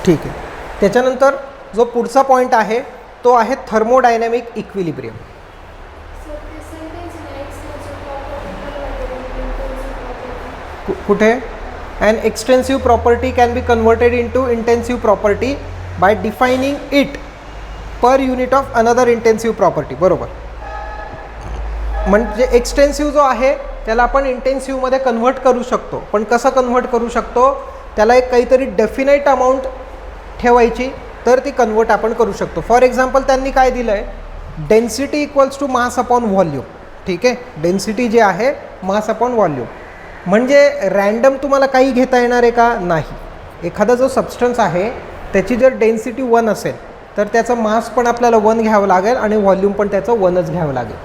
ठीक आहे. त्याच्यानंतर जो पुढचा पॉईंट आहे तो आहे थर्मोडायनॅमिक इक्विलिब्रियम. कुठे and extensive property can be converted into intensive property bye defining it per unit of another intensive property. बरोबर. म्हणजे एक्सटेन्सिव्ह जो आहे त्याला आपण इंटेन्सिव्हमध्ये कन्व्हर्ट करू शकतो. पण कसं कन्व्हर्ट करू शकतो, त्याला एक काहीतरी डेफिनाईट अमाऊंट ठेवायची तर ती कन्वर्ट आपण करू शकतो. फॉर एक्झाम्पल त्यांनी काय दिलं आहे, density equals to mass upon volume. ठीक आहे, डेन्सिटी जे आहे मास अपॉन व्हॉल्यूम. म्हणजे रँडम तुम्हाला काही घेता येणार आहे का? नाही. एखादा जो सबस्टन्स आहे त्याची जर डेन्सिटी 1 असेल तर त्याचं मास पण आपल्याला 1 घ्यावं लागेल आणि व्हॉल्यूम पण त्याचं 1च घ्यावं लागेल.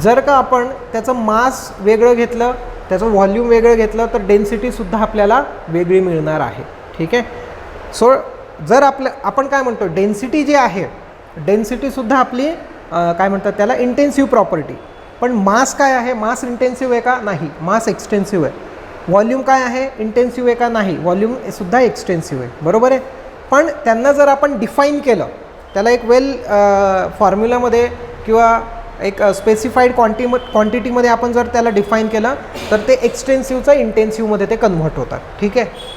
जर का आपण त्याचं मास वेगळं घेतलं, त्याचं व्हॉल्यूम वेगळं घेतलं तर डेन्सिटीसुद्धा आपल्याला वेगळी मिळणार आहे. ठीक आहे. सो जर आपण काय म्हणतो, डेन्सिटी जी आहे डेन्सिटीसुद्धा आपली काय म्हणतात त्याला इंटेन्सिव्ह प्रॉपर्टी. पण मास काय आहे, मास इंटेन्सिव्ह आहे का? नाही, मास एक्सटेन्सिव्ह आहे. व्हॉल्यूम काय आहे, इंटेन्सिव्ह आहे का? नाही, व्हॉल्यूमसुद्धा एक्सटेन्सिव्ह आहे. बरोबर आहे. पण त्यांना जर आपण डिफाईन केलं, त्याला एक फॉर्म्युलामध्ये किंवा एक स्पेसिफाईड क्वांटिटीमध्ये आपण जर त्याला डिफाईन केलं तर ते एक्सटेन्सिव्हचं इंटेन्सिव्हमध्ये ते कन्व्हर्ट होतात. ठीक आहे.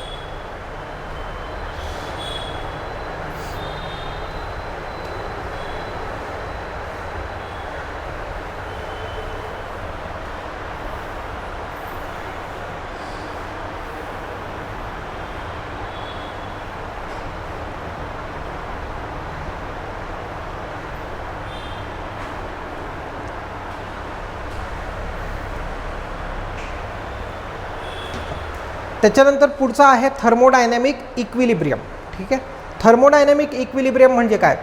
त्याच्यानंतर पुढचा आहे थर्मोडायनॅमिक इक्विलिब्रियम. ठीक आहे. थर्मोडायनॅमिक इक्विलिब्रियम म्हणजे काय?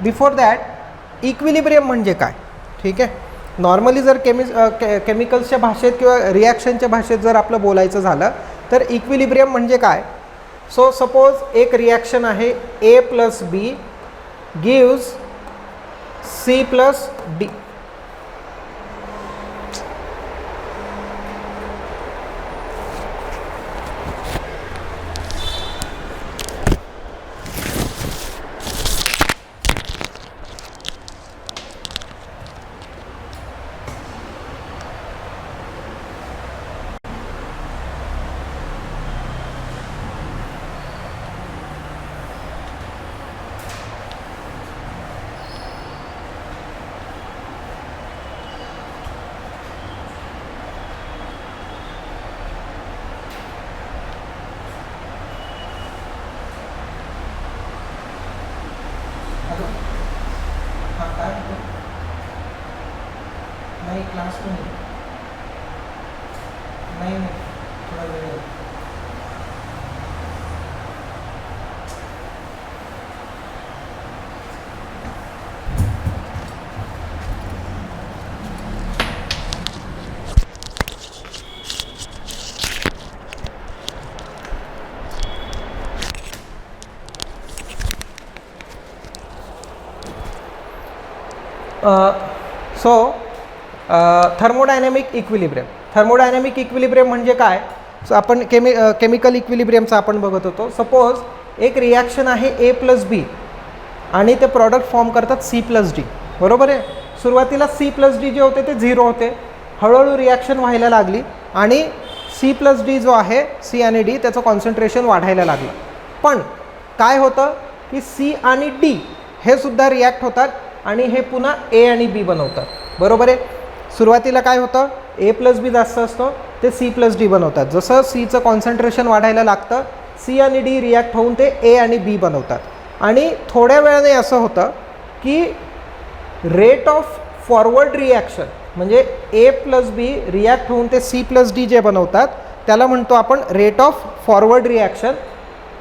बिफोर दॅट इक्विलिब्रियम म्हणजे काय? ठीक आहे. नॉर्मली जर केमिकल्सच्या भाषेत किंवा रिॲक्शनच्या भाषेत जर आपलं बोलायचं झालं तर इक्विलिब्रियम म्हणजे काय? सो सपोज एक रिॲक्शन आहे A+B गिव्स C+D. नाही क्लास नाही थोडा वेळ. So thermodynamic equilibrium. Thermodynamic equilibrium म्हणजे काय? सो आपण केमिकल इक्विलिब्रियमचं आपण बघत होतो. सपोज एक रिॲक्शन आहे A+B आणि ते प्रॉडक्ट फॉर्म करतात C+D. बरोबर आहे. सुरुवातीला C+D जे होते ते 0 होते. हळूहळू रिॲक्शन व्हायला लागली आणि C+D जो आहे C आणि D त्याचं कॉन्सन्ट्रेशन वाढायला लागलं. पण काय होतं की C आणि D हे सुद्धा रिॲक्ट होतात आणि हे पुन्हा A आणि B बनवतात. बरोबर आहे. सुरुवातीला काय होतं, A+B जास्त असतो ते C+D बनवतात. जसं Cचं कॉन्सन्ट्रेशन वाढायला लागतं C आणि D रिॲक्ट होऊन ते A आणि B बनवतात. आणि थोड्या वेळाने असं होतं की रेट ऑफ फॉरवर्ड रिॲक्शन म्हणजे A+B रिॲक्ट होऊन ते C+D जे बनवतात त्याला म्हणतो आपण रेट ऑफ फॉरवर्ड रिॲक्शन.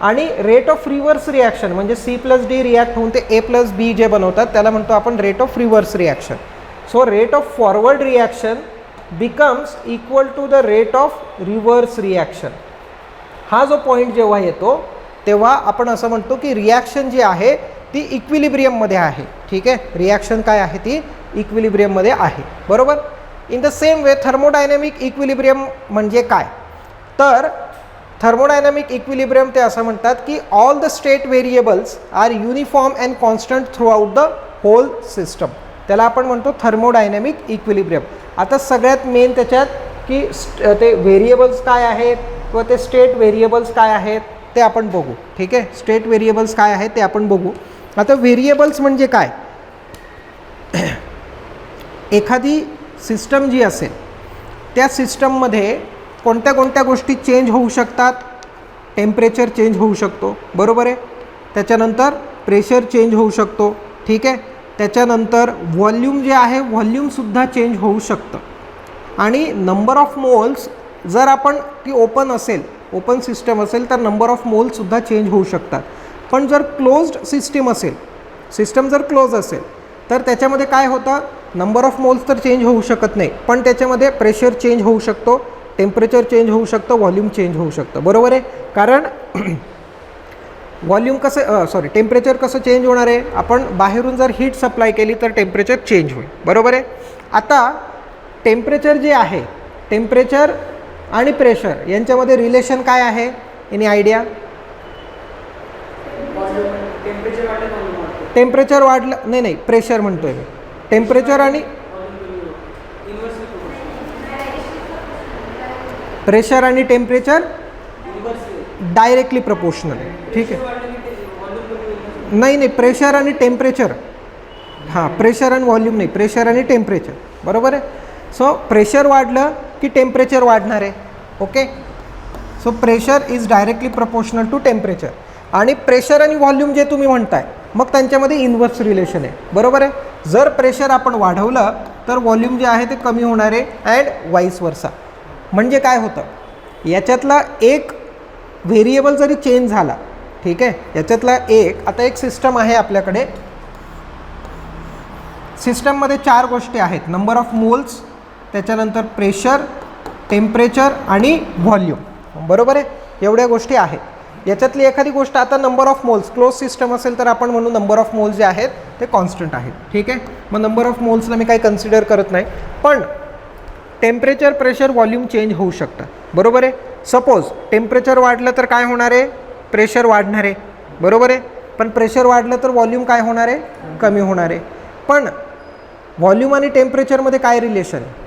आणि रेट ऑफ रिव्हर्स रिॲक्शन म्हणजे C+D रिॲक्ट होऊन ते A+B जे बनवतात त्याला म्हणतो आपण rate of reverse reaction. So rate of forward reaction becomes equal to the rate of reverse reaction. हा जो पॉईंट जेव्हा येतो तेव्हा आपण असं म्हणतो की रिॲक्शन जी आहे ती इक्विलिब्रियममध्ये आहे. ठीक आहे. रिॲक्शन काय आहे ती इक्विलिब्रियममध्ये आहे. बरोबर. In the same way thermodynamic equilibrium म्हणजे काय? तर थर्मोडायनामिक इक्विलिब्रियम ते असं म्हणतात की all the state variables are uniform and constant throughout the whole system. त्याला आपण म्हणतो थर्मोडायनामिक इक्विलिब्रियम. आता सगळ्यात मेन त्याच्यात की ते व्हेरिएबल्स काय आहेत किंवा ते स्टेट व्हेरिएबल्स काय आहेत ते आपण बघू. ठीक आहे, स्टेट व्हेरिएबल्स काय आहेत ते आपण बघू. आता व्हेरिएबल्स म्हणजे काय, एखादी सिस्टम जी असेल त्या सिस्टममध्ये कोणत्या कोणत्या गोष्टी चेंज होऊ शकतात. टेम्परेचर चेंज होऊ शकतो, बरोबर आहे. त्याच्यानंतर प्रेशर चेंज होऊ शकतो. ठीक आहे, त्याच्यानंतर व्हॉल्यूम जे आहे व्हॉल्यूमसुद्धा चेंज होऊ शकतं. आणि नंबर ऑफ मोल्स जर आपण ती ओपन असेल, ओपन सिस्टम असेल तर नंबर ऑफ मोल्ससुद्धा चेंज होऊ शकतात. पण जर क्लोज्ड सिस्टीम असेल, सिस्टम जर क्लोज असेल तर त्याच्यामध्ये काय होतं, नंबर ऑफ मोल्स तर चेंज होऊ शकत नाही, पण त्याच्यामध्ये प्रेशर चेंज होऊ शकतो, टेम्परेचर चेंज होऊ शकतं, व्हॉल्यूम चेंज होऊ शकतं, बरोबर आहे. कारण व्हॉल्यूम कसं टेम्परेचर कसं चेंज होणार आहे, आपण बाहेरून जर हीट सप्लाय केली तर टेम्परेचर चेंज होईल, बरोबर आहे. आता टेम्परेचर जे आहे, टेम्परेचर आणि प्रेशर यांच्यामध्ये रिलेशन काय आहे, एनी आयडिया. टेम्परेचर वाढलं नाही, प्रेशर म्हणतोय मी. टेम्परेचर आणि प्रेशर आणि टेम्परेचर डायरेक्टली प्रपोर्शनल आहे. ठीक आहे, नाही प्रेशर आणि टेम्परेचर, हां प्रेशर आणि व्हॉल्यूम नाही, प्रेशर आणि टेम्परेचर, बरोबर आहे. सो प्रेशर वाढलं की टेम्परेचर वाढणार आहे. Okay, so pressure is directly proportional to temperature. आणि प्रेशर आणि व्हॉल्यूम जे तुम्ही म्हणताय मग त्यांच्यामध्ये इन्व्हर्स रिलेशन आहे, बरोबर आहे. जर प्रेशर आपण वाढवलं तर व्हॉल्यूम जे आहे ते कमी होणार आहे अँड वाईस वर्सा. म्हणजे काय होतं, याच्यातला एक व्हेरिएबल जरी चेंज झाला, ठीक आहे, याच्यातला आता एक सिस्टम आहे आपल्याकडे. सिस्टममध्ये 4 गोष्टी आहेत, नंबर ऑफ मोल्स, त्याच्यानंतर प्रेशर, टेम्परेचर आणि व्हॉल्यूम, बरोबर आहे. एवढ्या गोष्टी आहेत. याच्यातली एखादी गोष्ट, आता number of moles, close system असेल तर आपण म्हणू नंबर ऑफ मोल्स जे आहेत ते कॉन्स्टंट आहेत. ठीक आहे, मग नंबर ऑफ मोल्सला मी काही कन्सिडर करत नाही. पण टेम्परेचर, प्रेशर, व्हॉल्यूम चेंज होऊ शकतं, बरोबर आहे. सपोज टेम्परेचर वाढलं तर काय होणार आहे, प्रेशर वाढणार आहे, बरोबर आहे. पण प्रेशर वाढलं तर व्हॉल्यूम काय होणार आहे, कमी होणार आहे. पण व्हॉल्यूम आणि टेम्परेचरमध्ये काय रिलेशन आहे,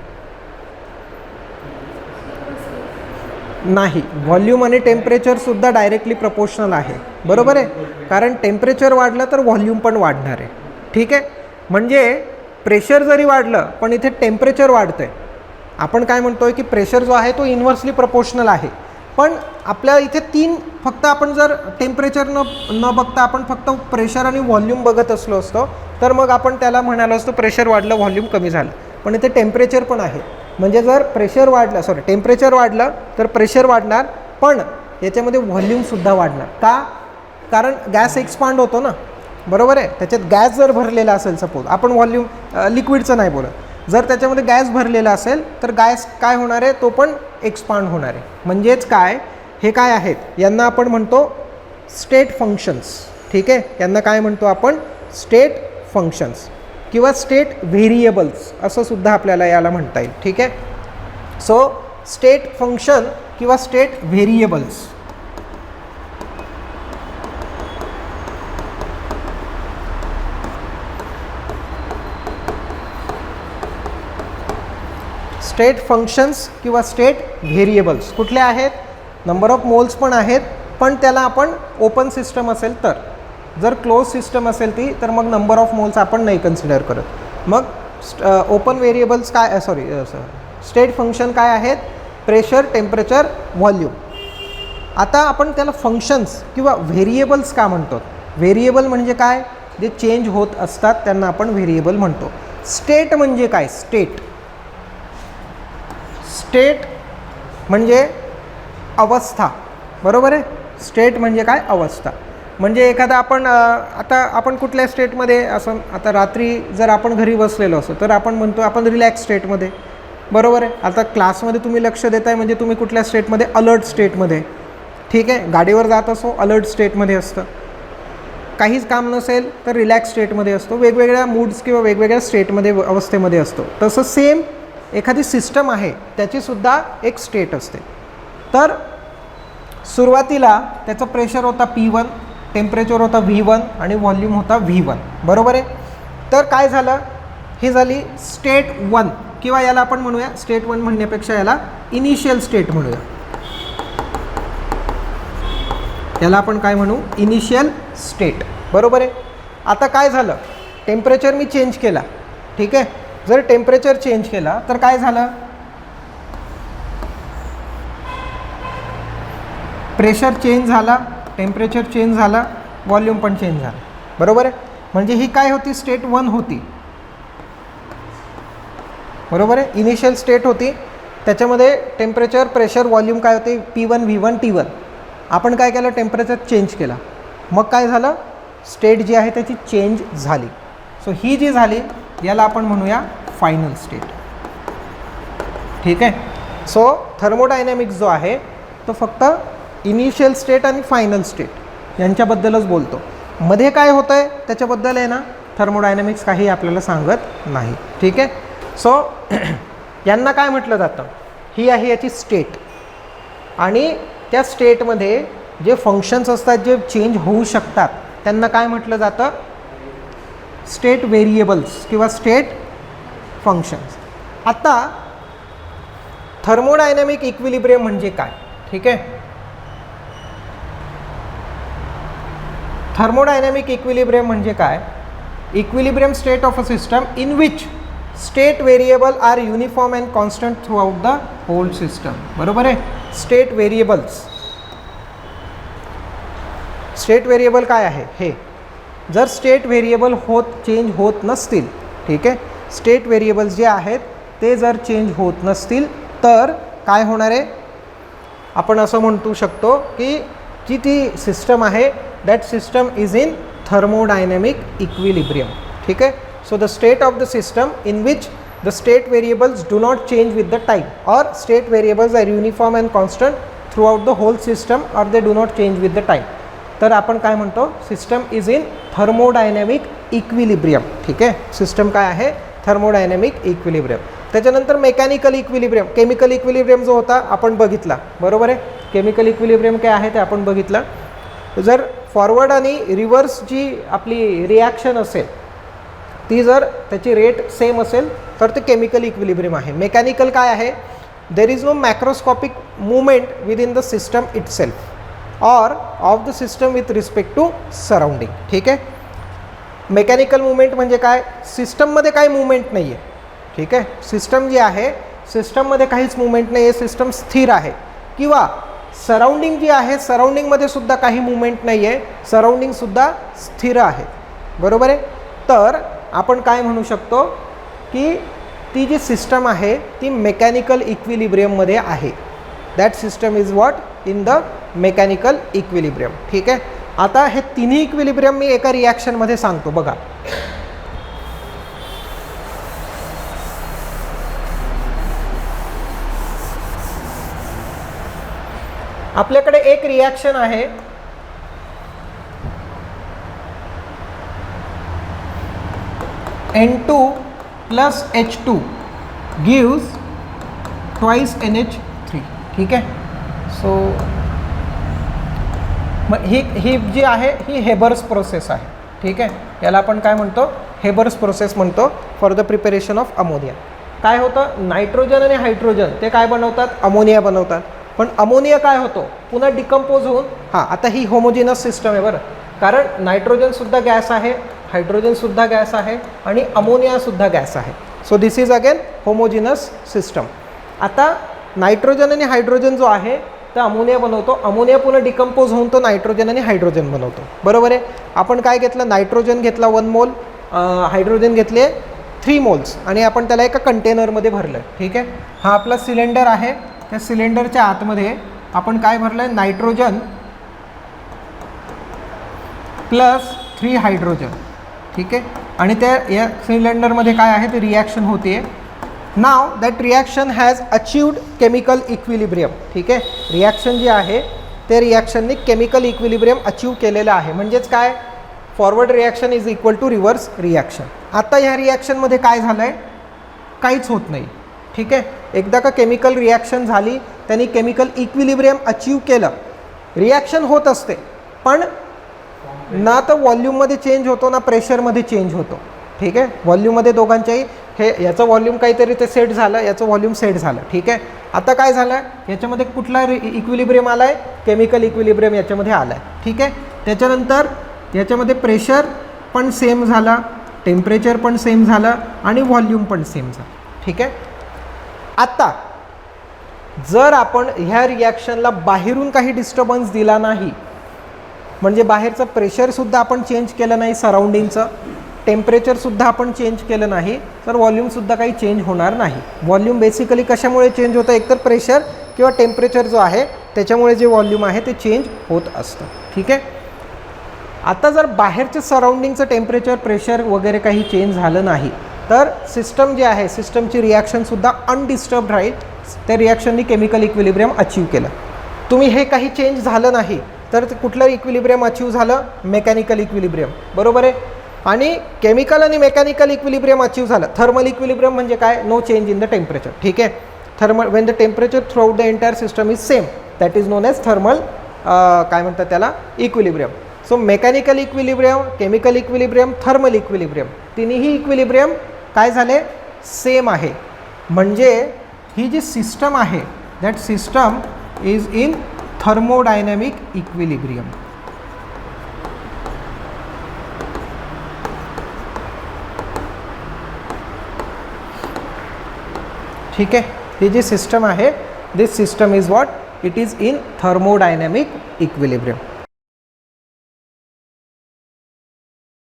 नाही. व्हॉल्यूम आणि टेम्परेचरसुद्धा डायरेक्टली प्रपोर्शनल आहे, बरोबर आहे. कारण टेम्परेचर वाढलं तर व्हॉल्यूम पण वाढणार आहे. ठीक आहे, म्हणजे प्रेशर जरी वाढलं पण इथे टेम्परेचर वाढतं आहे. आपण काय म्हणतो आहे की प्रेशर जो आहे तो इन्व्हर्सली प्रपोर्शनल आहे. पण आपल्या इथे 3 फक्त आपण जर टेम्परेचर न बघता आपण फक्त प्रेशर आणि व्हॉल्यूम बघत असलो असतो तर मग आपण त्याला म्हणालो असतो प्रेशर वाढलं व्हॉल्यूम कमी झालं. पण इथे टेम्परेचर पण आहे. म्हणजे जर टेम्परेचर वाढलं तर प्रेशर वाढणार, पण याच्यामध्ये व्हॉल्यूमसुद्धा वाढणार. का, कारण गॅस एक्सपांड होतो ना, बरोबर आहे. त्याच्यात गॅस जर भरलेला असेल, सपोज आपण व्हॉल्यूम लिक्विडचं नाही बोलत, जर त्याच्यामध्ये गॅस भरलेला असेल तर गॅस काय होणार आहे, तो पण एक्सपांड होणार आहे. म्हणजेच काय, हे काय आहेत, यांना आपण म्हणतो स्टेट फंक्शन्स. ठीक आहे, यांना काय म्हणतो आपण, स्टेट फंक्शन्स किंवा स्टेट व्हेरिएबल्स असं सुद्धा आपल्याला याला म्हणता येईल. ठीक आहे, सो स्टेट फंक्शन किंवा स्टेट व्हेरिएबल्स. स्टेट फंक्शन्स किंवा स्टेट व्हेरिएबल्स कुठले आहेत, नंबर ऑफ मोल्स पण आहेत, पण त्याला आपण ओपन सिस्टम असेल तर. जर क्लोज सिस्टम असेल ती तर मग नंबर ऑफ मोल्स आपण नाही कन्सिडर करत. मग ओपन व्हेरिएबल्स काय, स्टेट फंक्शन काय आहेत, प्रेशर, टेम्परेचर, व्हॉल्यूम. आता आपण त्याला फंक्शन्स किंवा व्हेरिएबल्स का म्हणतो. व्हेरिएबल म्हणजे काय, जे चेंज होत असतात त्यांना आपण व्हेरिएबल म्हणतो. स्टेट म्हणजे काय, स्टेट म्हणजे अवस्था, बरोबर आहे. स्टेट म्हणजे काय, अवस्था. म्हणजे एखादा आता आपण कुठल्या स्टेटमध्ये, असं आता रात्री जर आपण घरी बसलेलो असो तर आपण म्हणतो आपण रिलॅक्स स्टेटमध्ये, बरोबर आहे. आता क्लासमध्ये तुम्ही लक्ष देताय म्हणजे तुम्ही कुठल्या स्टेटमध्ये, अलर्ट स्टेटमध्ये. ठीक आहे, गाडीवर जात असो अलर्ट स्टेटमध्ये असतं, काहीच काम नसेल तर रिलॅक्स स्टेटमध्ये असतो. वेगवेगळ्या मूड्स किंवा वेगवेगळ्या स्टेटमध्ये, अवस्थेमध्ये असतो. तसं सेम एखादी सिस्टम आहे त्याचीसुद्धा एक स्टेट असते. तर सुरुवातीला त्याचं प्रेशर होता P1, टेम्परेचर होता V1 आणि व्हॉल्यूम होता V1, बरोबर आहे. तर काय झालं, ही झाली स्टेट 1, किंवा याला आपण म्हणूया स्टेट 1 म्हणण्यापेक्षा याला इनिशियल स्टेट म्हणूया. याला आपण काय म्हणू, इनिशियल स्टेट, बरोबर आहे. आता काय झालं, टेम्परेचर मी चेंज केला, ठीक आहे. जर टेम्परेचर चेंज केला तर काय झालं, प्रेशर चेंज झाला, टेम्परेचर चेंज झाला, व्हॉल्यूम पण चेंज झाला, बरोबर आहे. म्हणजे ही काय होती, स्टेट 1 होती, बरोबर आहे. इनिशियल स्टेट होती, त्याच्यामध्ये टेम्परेचर, प्रेशर, व्हॉल्यूम काय होते, P1, V1, T1. आपण काय केलं, टेम्परेचर चेंज केला, मग काय झालं, स्टेट जी आहे त्याची चेंज झाली. सो ही जी झाली याला आपण म्हणूया फायनल स्टेट, ठीक आहे. सो थर्मोडायनॅमिक्स जो आहे तो फक्त इनिशियल स्टेट आणि फायनल स्टेट यांच्याबद्दलच बोलतो. मध्ये काय होतं आहे त्याच्याबद्दल आहे ना, थर्मोडायनॅमिक्स काही आपल्याला सांगत नाही, ठीक आहे. सो यांना काय म्हटलं जातं, ही आहे याची स्टेट, आणि त्या स्टेटमध्ये जे फंक्शन्स असतात जे चेंज होऊ शकतात त्यांना काय म्हटलं जातं, स्टेट व्हेरिएबल्स किंवा स्टेट फंक्शन्स. आता थर्मोडायनॅमिक इक्विलिब्रियम म्हणजे काय, ठीक आहे. थर्मोडायनॅमिक इक्विलिब्रियम म्हणजे काय, equilibrium state of a system in which state variable are uniform and constant throughout the whole system, बरोबर आहे. स्टेट व्हेरिएबल्स, स्टेट व्हेरिएबल काय आहे हे, जर स्टेट व्हेरिएबल चेंज होत नसतील, ठीक आहे, स्टेट व्हेरिएबल्स जे आहेत ते जर चेंज होत नसतील तर काय होणार आहे, आपण असं म्हणू शकतो की जी ती सिस्टम आहे that system is in thermodynamic equilibrium, ठीक आहे. So the state of the system in which the state variables do not change with the time, or state variables are uniform and constant throughout the whole system, or they do not change with the time. तर आपण काय म्हणतो, system is in thermodynamic equilibrium, ठीक आहे. System काय आहे, thermodynamic equilibrium. त्याच्यानंतर mechanical equilibrium, chemical equilibrium जो होता आपण बघितला, बरोबर आहे. केमिकल इक्विलिब्रियम काय आहे ते आपण बघितलं. जर फॉरवर्ड आणि रिव्हर्स जी आपली रिॲक्शन असेल ती जर त्याची रेट सेम असेल तर ते केमिकल इक्विलिब्रियम आहे. मेकॅनिकल काय आहे, there is no macroscopic movement within the system itself or of the system with respect to surrounding, ठीक आहे. मेकॅनिकल मुवमेंट म्हणजे काय, सिस्टममध्ये काही मुवमेंट नाही आहे, ठीक आहे. सिस्टम जी आहे सिस्टममध्ये काहीच मुवमेंट नाही आहे, सिस्टम स्थिर आहे. किंवा सराउंडिंग जी आहे सराउंडिंगमध्ये सुद्धा काही मुवमेंट नाही आहे, सराउंडिंगसुद्धा स्थिर आहे, बरोबर आहे. तर आपण काय म्हणू शकतो की ती जी सिस्टम आहे ती मेकॅनिकल इक्विलिब्रियममध्ये आहे. That system is what, in the mechanical equilibrium, ठीक आहे. आता हे तिन्ही इक्विलिब्रियम मी एका रिॲक्शनमध्ये सांगतो बघा. आपल्याकडे एक रिॲक्शन आहे, N2 plus H2 gives twice NH3, ठीक आहे. सो मग ही जी आहे ही हेबर्स प्रोसेस आहे, ठीक आहे. याला आपण काय म्हणतो, हेबर्स प्रोसेस म्हणतो for the preparation of ammonia. काय होतं, नायट्रोजन आणि हायड्रोजन ते काय बनवतात, अमोनिया बनवतात. पण अमोनिया काय होतो, पुन्हा डिकम्पोज होऊन, हां आता ही होमोजिनस सिस्टम आहे बरं, कारण नायट्रोजनसुद्धा गॅस आहे, हायड्रोजनसुद्धा गॅस आहे आणि अमोनियासुद्धा गॅस आहे. So this is again homogeneous system. आता नायट्रोजन आणि हायड्रोजन जो आहे तर अमोनिया बनवतो, अमोनिया पुन्हा डिकम्पोज होऊन तो नायट्रोजन आणि हायड्रोजन बनवतो, बरोबर आहे. आपण काय घेतलं, नायट्रोजन घेतला 1 मोल, हायड्रोजन घेतले 3 मोल्स आणि आपण त्याला एका कंटेनरमध्ये भरलं, ठीक आहे. हा आपला सिलेंडर आहे, त्या सिलेंडरच्या आतमध्ये आपण काय भरलं आहे, नायट्रोजन प्लस 3 हायड्रोजन, ठीक आहे. आणि त्या या सिलेंडरमध्ये काय आहे ते रिॲक्शन होते. Now that reaction has achieved chemical equilibrium, ठीक आहे. रिॲक्शन जे आहे ते रिॲक्शनने केमिकल इक्विलिब्रियम अचीव केलेलं आहे. म्हणजेच काय, forward reaction is equal to reverse reaction. आता ह्या रिॲक्शनमध्ये काय झालं आहे, काहीच होत नाही, ठीक आहे. एकदा का केमिकल रिॲक्शन झाली, त्यांनी केमिकल इक्विलिब्रियम अचीव केलं रिॲक्शन होत असते, पण ना तर व्हॉल्यूममध्ये चेंज होतो ना प्रेशरमध्ये चेंज होतो. ठीक आहे, व्हॉल्यूममध्ये दोघांच्याही हे याचं व्हॉल्यूम काहीतरी ते सेट झालं, याचं व्हॉल्यूम सेट झालं. ठीक आहे, आता काय झालं याच्यामध्ये कुठला इक्विलिब्रियम आला आहे, केमिकल इक्विलिब्रियम याच्यामध्ये आला आहे. ठीक आहे, त्याच्यानंतर याच्यामध्ये प्रेशर पण सेम झाला, टेम्परेचर पण सेम झालं आणि व्हॉल्यूम पण सेम झालं. ठीक आहे, आता जर आपण ह्या रिॲक्शनला बाहेरून काही डिस्टर्बन्स दिला नाही, म्हणजे बाहेरचं प्रेशरसुद्धा आपण चेंज केलं नाही, सराउंडिंगचं टेम्परेचरसुद्धा आपण चेंज केलं नाही, तर व्हॉल्यूमसुद्धा काही चेंज होणार नाही. व्हॉल्यूम बेसिकली कशामुळे चेंज होतं, एकतर प्रेशर किंवा टेम्परेचर जो आहे त्याच्यामुळे जे व्हॉल्यूम आहे ते चेंज होत असतं. ठीक आहे, आता जर बाहेरचं सराउंडिंगचं टेम्परेचर प्रेशर वगैरे काही चेंज झालं नाही, तर सिस्टम जे आहे सिस्टमची रिॲक्शनसुद्धा अनडिस्टर्ब राहील. त्या रिॲक्शननी केमिकल इक्विलिब्रियम अचीव केलं. तुम्ही हे काही चेंज झालं नाही तर कुठलं इक्विलिब्रियम अचीव झालं, मेकॅनिकल इक्विलिब्रियम. बरोबर आहे, आणि केमिकल आणि मेकॅनिकल इक्विलिब्रियम अचीव झालं. थर्मल इक्विलिब्रियम म्हणजे काय, no change in the temperature. ठीक आहे, thermal when the temperature throughout the entire system is same, that is known as thermal काय म्हणतात त्याला, equilibrium. So mechanical equilibrium, chemical equilibrium, thermal equilibrium, तिन्ही equilibrium काय झाले, सेम आहे. म्हणजे ही जी सिस्टम आहे that system is in thermodynamic equilibrium. ठीक आहे, ही जी सिस्टम आहे, this system is what, it is in thermodynamic equilibrium.